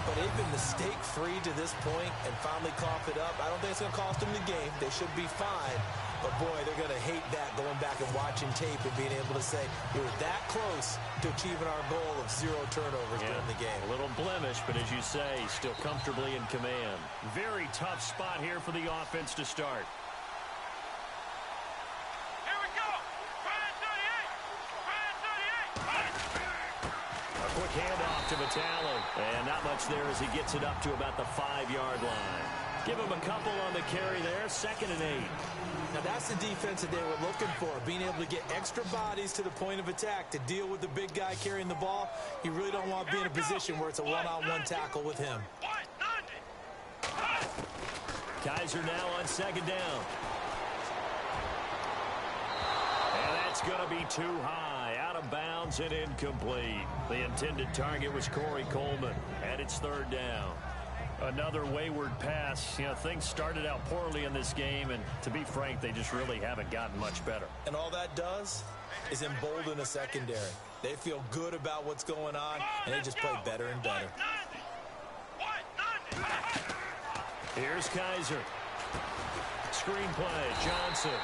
but they've been mistake-free to this point and finally cough it up. I don't think it's going to cost them the game. They should be fine. But, boy, they're going to hate that, going back and watching tape and being able to say, we were that close to achieving our goal of 0 turnovers during the game. A little blemish, but as you say, still comfortably in command. Very tough spot here for the offense to start. Here we go. Try 38. A quick handoff to Vitale. And not much there as he gets it up to about the 5-yard line. Give him a couple on the carry there. 2nd and 8. Now, that's the defense that they were looking for, being able to get extra bodies to the point of attack to deal with the big guy carrying the ball. You really don't want to be in a position where it's a one-on-one tackle with him. Kaiser now on 2nd down. And that's going to be too high, out of bounds and incomplete. The intended target was Corey Coleman, and it's 3rd down. Another wayward pass. You know, things started out poorly in this game, and to be frank, they just really haven't gotten much better. And all that does is embolden a secondary. They feel good about what's going on, and they just play better and better. Here's Kaiser. Screenplay, Johnson.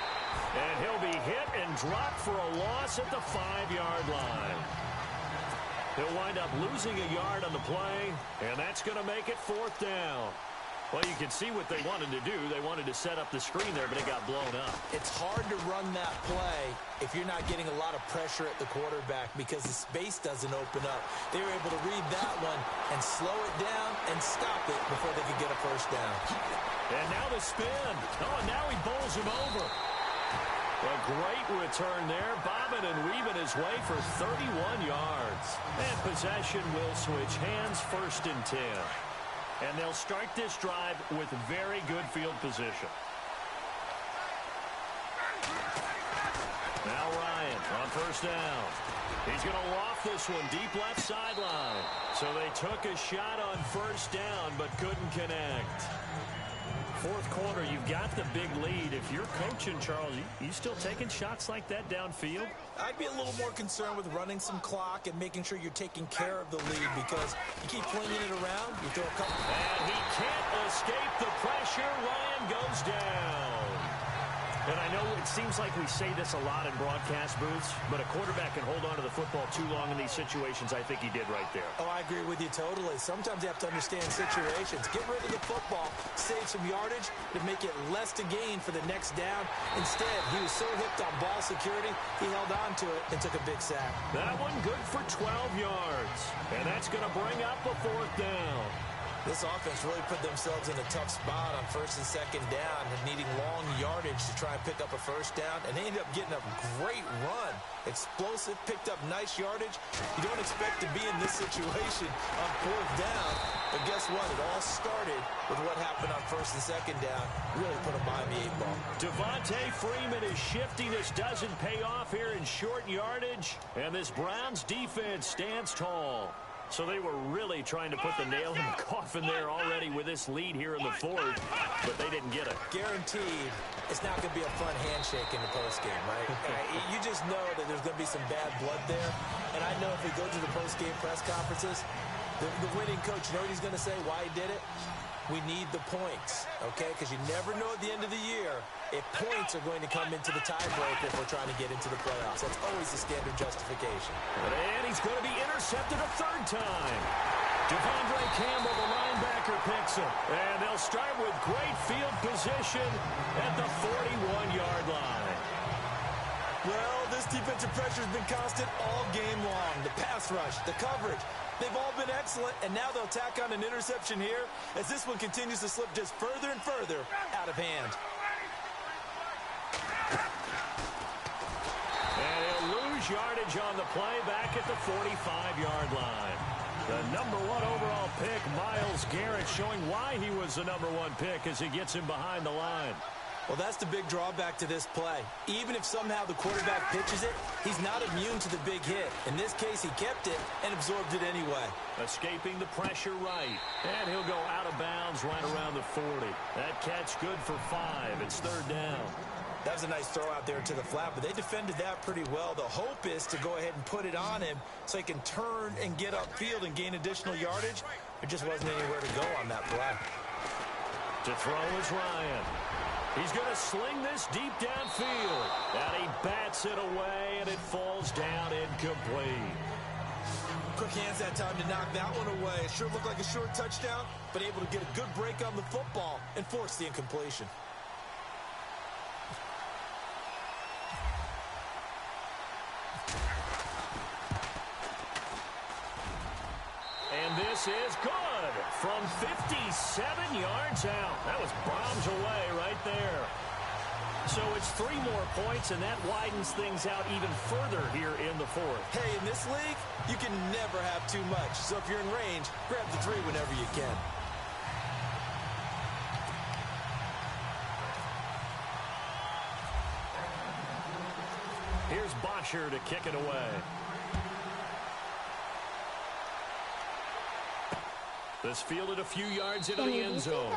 And he'll be hit and dropped for a loss at the 5-yard line. He'll wind up losing a yard on the play, and that's going to make it 4th down. Well, you can see what they wanted to do. They wanted to set up the screen there, but it got blown up. It's hard to run that play if you're not getting a lot of pressure at the quarterback because the space doesn't open up. They were able to read that one and slow it down and stop it before they could get a 1st down. And now the spin. Oh, and now he bowls him over. A great return there, bobbing and weaving his way for 31 yards. And possession will switch hands, 1st and 10. And they'll start this drive with very good field position. Now Ryan on 1st down. He's going to loft this one deep left sideline. So they took a shot on 1st down but couldn't connect. 4th quarter, you've got the big lead. If you're coaching, Charles, you still taking shots like that downfield? I'd be a little more concerned with running some clock and making sure you're taking care of the lead because you keep flinging it around, you throw a couple. And he can't escape the pressure. Ryan goes down. And I know it seems like we say this a lot in broadcast booths, but a quarterback can hold on to the football too long in these situations. I think he did right there. Oh, I agree with you totally. Sometimes you have to understand situations. Get rid of the football, save some yardage to make it less to gain for the next down. Instead, he was so hipped on ball security, he held on to it and took a big sack. That one good for 12 yards. And that's going to bring up a 4th down. This offense really put themselves in a tough spot on 1st and 2nd down and needing long yardage to try and pick up a 1st down. And they ended up getting a great run. Explosive, picked up nice yardage. You don't expect to be in this situation on 4th down. But guess what? It all started with what happened on 1st and 2nd down. Really put them behind the 8 ball. Devontae Freeman is shiftiness doesn't pay off here in short yardage. And this Browns defense stands tall. So they were really trying to put the nail in the coffin there already with this lead here in the 4th, but they didn't get it. Guaranteed it's not going to be a fun handshake in the postgame, right? You just know that there's going to be some bad blood there. And I know if we go to the postgame press conferences, the winning coach, you know what he's going to say, why he did it? We need the points, okay? Because you never know at the end of the year if points are going to come into the tiebreaker if we're trying to get into the playoffs. That's always the standard justification. And he's going to be intercepted a 3rd time. Devondre Campbell, the linebacker, picks him. And they'll start with great field position at the 41-yard line. Well, this defensive pressure has been constant all game long. The pass rush, the coverage, they've all been excellent, and now they'll tack on an interception here as this one continues to slip just further and further out of hand. And he'll lose yardage on the play back at the 45-yard line. The number 1 overall pick, Myles Garrett, showing why he was the number 1 pick as he gets him behind the line. Well, that's the big drawback to this play. Even if somehow the quarterback pitches it, he's not immune to the big hit. In this case, he kept it and absorbed it anyway. Escaping the pressure right. And he'll go out of bounds right around the 40. That catch good for 5. It's 3rd down. That was a nice throw out there to the flat, but they defended that pretty well. The hope is to go ahead and put it on him so he can turn and get upfield and gain additional yardage. There just wasn't anywhere to go on that play. To throw is Ryan. He's going to sling this deep downfield. And he bats it away, and it falls down incomplete. Quick hands that time to knock that one away. It sure looked like a short touchdown, but able to get a good break on the football and force the incompletion. And this is good from 57 yards out. That was bombs away right there. So it's 3 more points, and that widens things out even further here in the 4th. Hey, in this league, you can never have too much. So if you're in range, grab the 3 whenever you can. Here's Bosher to kick it away. This fielded a few yards into the end zone.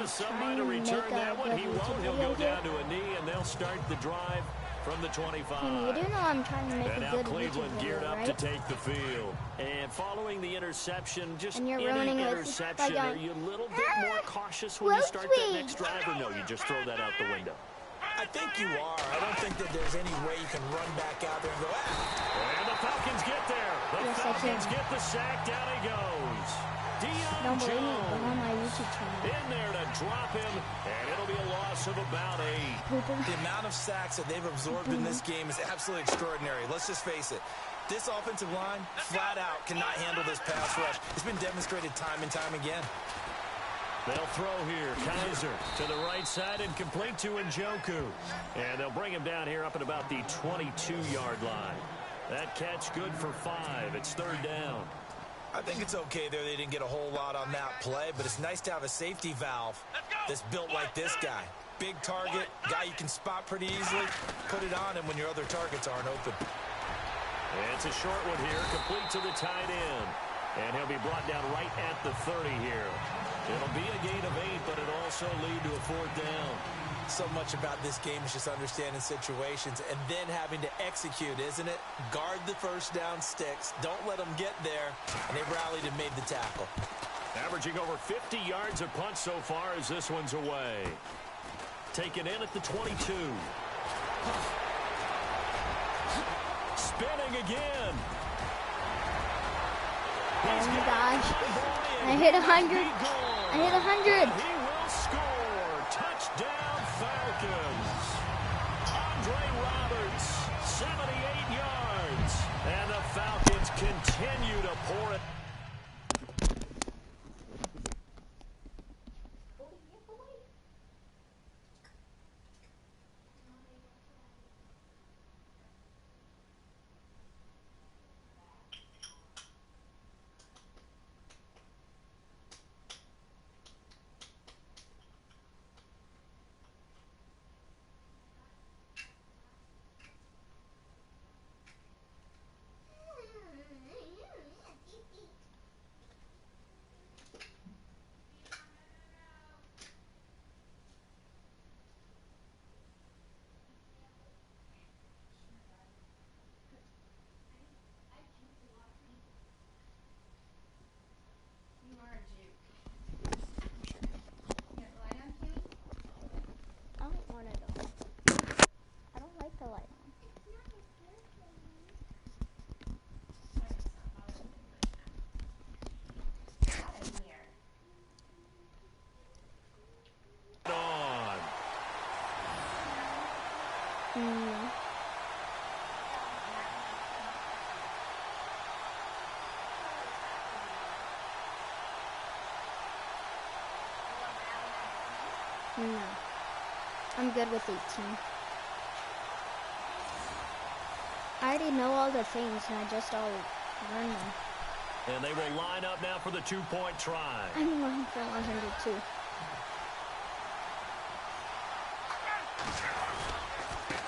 Some might have returned that one. He won't. He'll go down to a knee, and they'll start the drive from the 25. You do know I'm trying to make and a now good Cleveland YouTube geared video, up right? to take the field. And following the interception, just And you're any ruining it interception, by are you a little bit more cautious when you start that next drive, or no, you just throw that out the window? I think you are. I don't think that there's any way you can run back out there and go, And the Falcons get there. The Falcons get the sack. Down he goes. Don't believe me, go on my YouTube channel. In there to drop him, and it'll be a loss of about 8. The amount of sacks that they've absorbed in this game is absolutely extraordinary. Let's just face it. This offensive line, flat out, cannot handle this pass rush. It's been demonstrated time and time again. They'll throw here. Kaiser to the right side and complete to Njoku. And they'll bring him down here up at about the 22-yard line. That catch good for 5. It's 3rd down. I think it's okay there. They didn't get a whole lot on that play, but it's nice to have a safety valve that's built like this guy. Big target, guy you can spot pretty easily. Put it on him when your other targets aren't open. It's a short one here, complete to the tight end. And he'll be brought down right at the 30 here. It'll be a gain of 8, but it'll also lead to a 4th down. So much about this game is just understanding situations and then having to execute, isn't it? Guard the first down sticks. Don't let them get there. And they rallied and made the tackle. Averaging over 50 yards a punt so far as this one's away. Taken in at the 22. Spinning again. Oh my gosh. I hit 100. I hit 100. He will score. Touchdown Falcons. Andre Roberts, 78 yards. And the Falcons continue to pour it. No. No. I'm good with 18. I already know all the things, and I just all learn them. And they will line up now for the two-point try. I'm 1 for 102.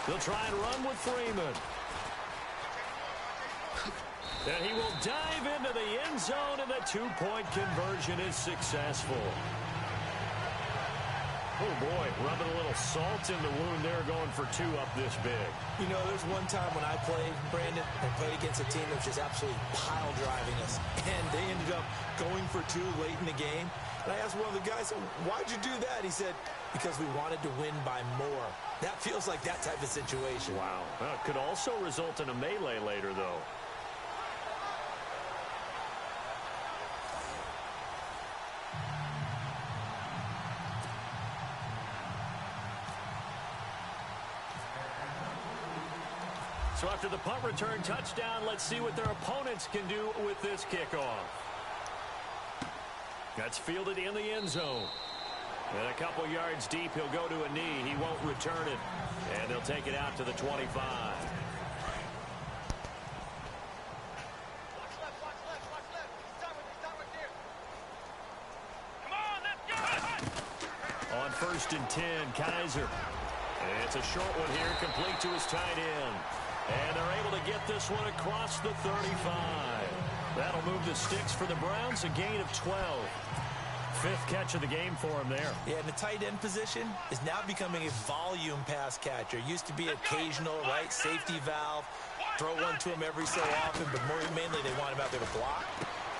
They'll try and run with Freeman. And he will dive into the end zone, and the two-point conversion is successful. Oh, boy, rubbing a little salt in the wound there, going for two up this big. You know, there's one time when I played, Brandon, and played against a team that was just absolutely pile driving us, and they ended up going for two late in the game. And I asked one of the guys, why'd you do that? He said, because we wanted to win by more. That feels like that type of situation. Wow. Well, it could also result in a melee later, though. So after the punt return touchdown, let's see what their opponents can do with this kickoff. That's fielded in the end zone. And a couple yards deep, he'll go to a knee. He won't return it. And they'll take it out to the 25. On 1st and 10, Kaiser. And it's a short one here, complete to his tight end. And they're able to get this one across the 35. That'll move the sticks for the Browns, a gain of 12. 5th catch of the game for him there. Yeah, and the tight end position is now becoming a volume pass catcher. Used to be occasional, right, safety valve. Throw one to him every so often, but mainly they want him out there to block.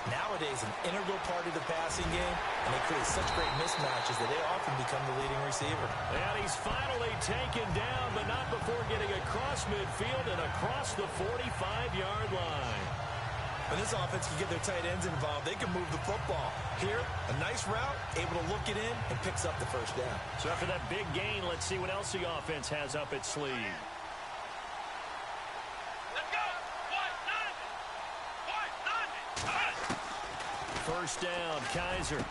Nowadays, an integral part of the passing game, and they create such great mismatches that they often become the leading receiver. And he's finally taken down, but not before getting across midfield and across the 45-yard line. When this offense can get their tight ends involved, they can move the football. Here, a nice route, able to look it in, and picks up the first down. So after that big gain, let's see what else the offense has up its sleeve. First down, Kaiser.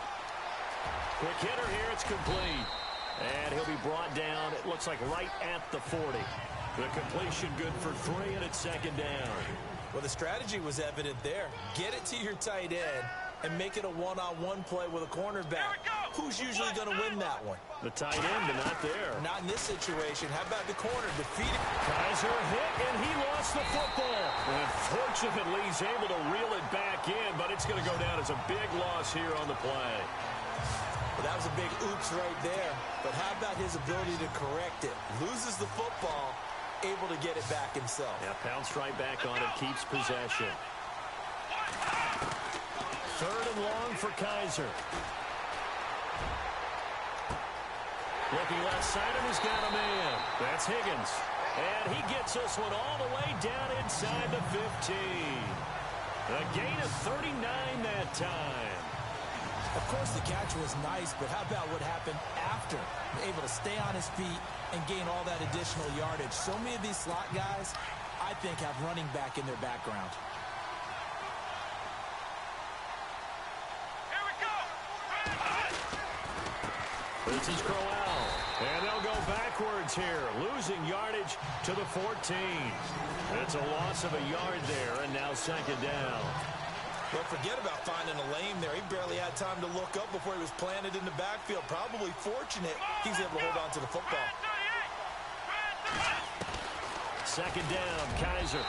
Quick hitter here, it's complete. And he'll be brought down, it looks like right at the 40. The completion good for 3, and it's 2nd down. Well, the strategy was evident there. Get it to your tight end and make it a one-on-one play with a cornerback. Who's usually going to win that one? The tight end, but not there. Not in this situation. How about the corner? Defeated. Kaiser hit, and he lost the football. And fortunately, he's able to reel it back in, but it's going to go down as a big loss here on the play. Well, that was a big oops right there. But how about his ability to correct it? Loses the football, able to get it back himself. Yeah, pounced right back on it, keeps possession. 3rd and long for Kaiser. Looking left side of his got a man. That's Higgins. And he gets this one all the way down inside the 15. A gain of 39 that time. Of course, the catch was nice, but how about what happened after? Able to stay on his feet and gain all that additional yardage. So many of these slot guys, I think, have running back in their background. Here we go. This is Crowell. And they'll go backwards here, losing yardage to the 14. It's a loss of a yard there, and now 2nd down. Well, forget about finding a lane there. He barely had time to look up before he was planted in the backfield. Probably fortunate he's able to hold on to the football. 2nd down, Kaiser.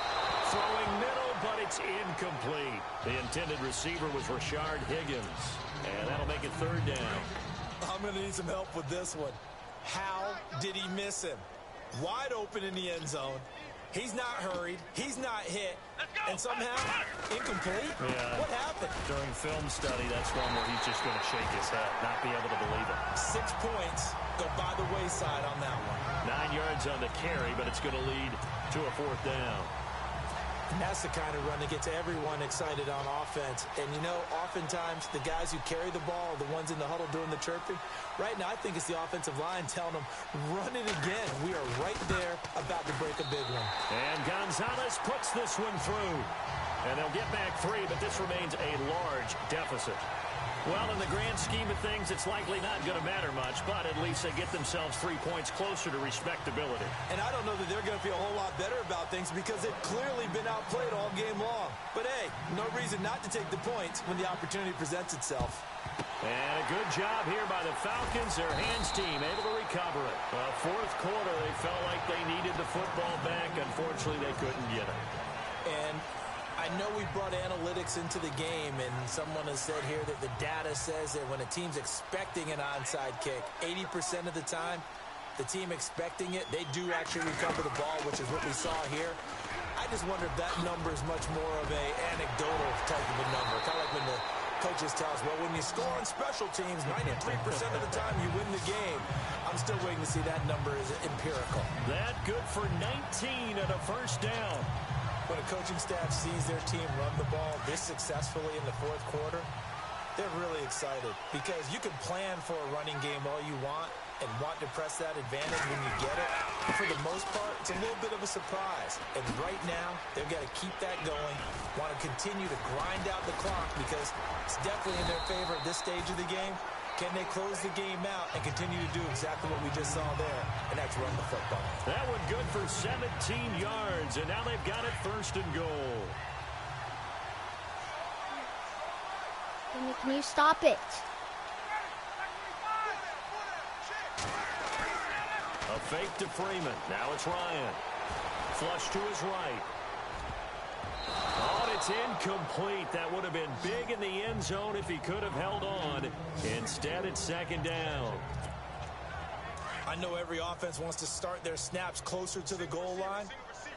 Throwing middle, but it's incomplete. The intended receiver was Rashard Higgins. And that'll make it 3rd down. I'm going to need some help with this one. How did he miss him? Wide open in the end zone. He's not hurried. He's not hit. And somehow, incomplete? Yeah. What happened? During film study, that's one where he's just going to shake his head, not be able to believe it. 6 points go by the wayside on that one. 9 yards on the carry, but it's going to lead to a 4th down. And that's the kind of run that gets everyone excited on offense. And, you know, oftentimes the guys who carry the ball are the ones in the huddle doing the chirping. Right now, I think it's the offensive line telling them, run it again. We are right there about to break a big one. And Gonzalez puts this one through. And they'll get back 3, but this remains a large deficit. Well, in the grand scheme of things, it's likely not going to matter much, but at least they get themselves 3 points closer to respectability. And I don't know that they're going to feel a whole lot better about things because they've clearly been outplayed all game long. But, hey, no reason not to take the points when the opportunity presents itself. And a good job here by the Falcons. Their hands team able to recover it. Fourth quarter, they felt like they needed the football back. Unfortunately, they couldn't get it. And I know we brought analytics into the game, and someone has said here that the data says that when a team's expecting an onside kick, 80% of the time, the team expecting it, they do actually recover the ball, which is what we saw here. I just wonder if that number is much more of a anecdotal type of a number. Kind of like when the coaches tell us, well, when you score on special teams, 93% of the time you win the game. I'm still waiting to see that number is empirical. That good for 19 and a first down. When a coaching staff sees their team run the ball this successfully in the fourth quarter, they're really excited because you can plan for a running game all you want and want to press that advantage when you get it. But for the most part, it's a little bit of a surprise. And right now, they've got to keep that going, want to continue to grind out the clock because it's definitely in their favor at this stage of the game. Can they close the game out and continue to do exactly what we just saw there, and that's run the football? That one good for 17 yards, and now they've got it first and goal. Can you stop it? A fake to Freeman. Now it's Ryan. Flush to his right. Oh, and it's incomplete. That would have been big in the end zone if he could have held on. Instead, it's second down. I know every offense wants to start their snaps closer to the goal line,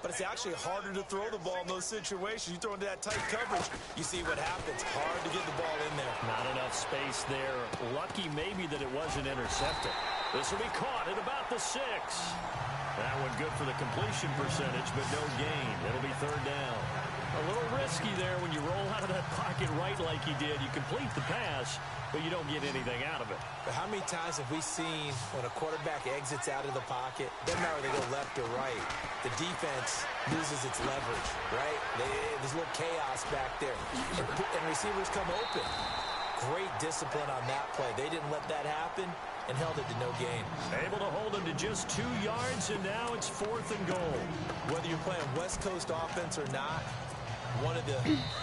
but it's actually harder to throw the ball in those situations. You throw into that tight coverage, you see what happens. Hard to get the ball in there. Not enough space there. Lucky maybe that it wasn't intercepted. This will be caught at about the 6. That one good for the completion percentage, but no gain. It'll be third down. A little risky there when you roll out of that pocket right like he did. You complete the pass, but you don't get anything out of it. But how many times have we seen when a quarterback exits out of the pocket, doesn't matter whether they go left or right, the defense loses its leverage, right? There's a little chaos back there. And receivers come open. Great discipline on that play. They didn't let that happen and held it to no gain. Able to hold him to just 2 yards, and now it's fourth and goal. Whether you're playing West Coast offense or not, one of the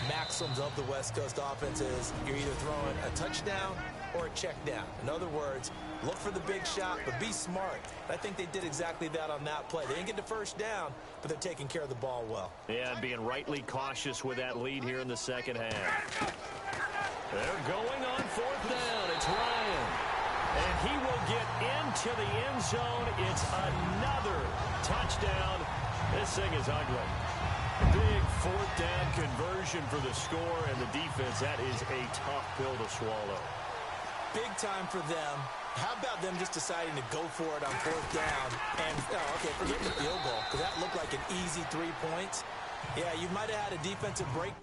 maxims of the West Coast offense is you're either throwing a touchdown or a check down. In other words, look for the big shot, but be smart. I think they did exactly that on that play. They didn't get the first down, but they're taking care of the ball well. Yeah, and being rightly cautious with that lead here in the second half. They're going on fourth down. It's Ryan. And he will get into the end zone. It's another touchdown. This thing is ugly. Big fourth down conversion for the score, and the defense, that is a tough pill to swallow. Big time for them. How about them just deciding to go for it on fourth down? And, forget the field goal, because that looked like an easy 3 points. Yeah, you might have had a defensive break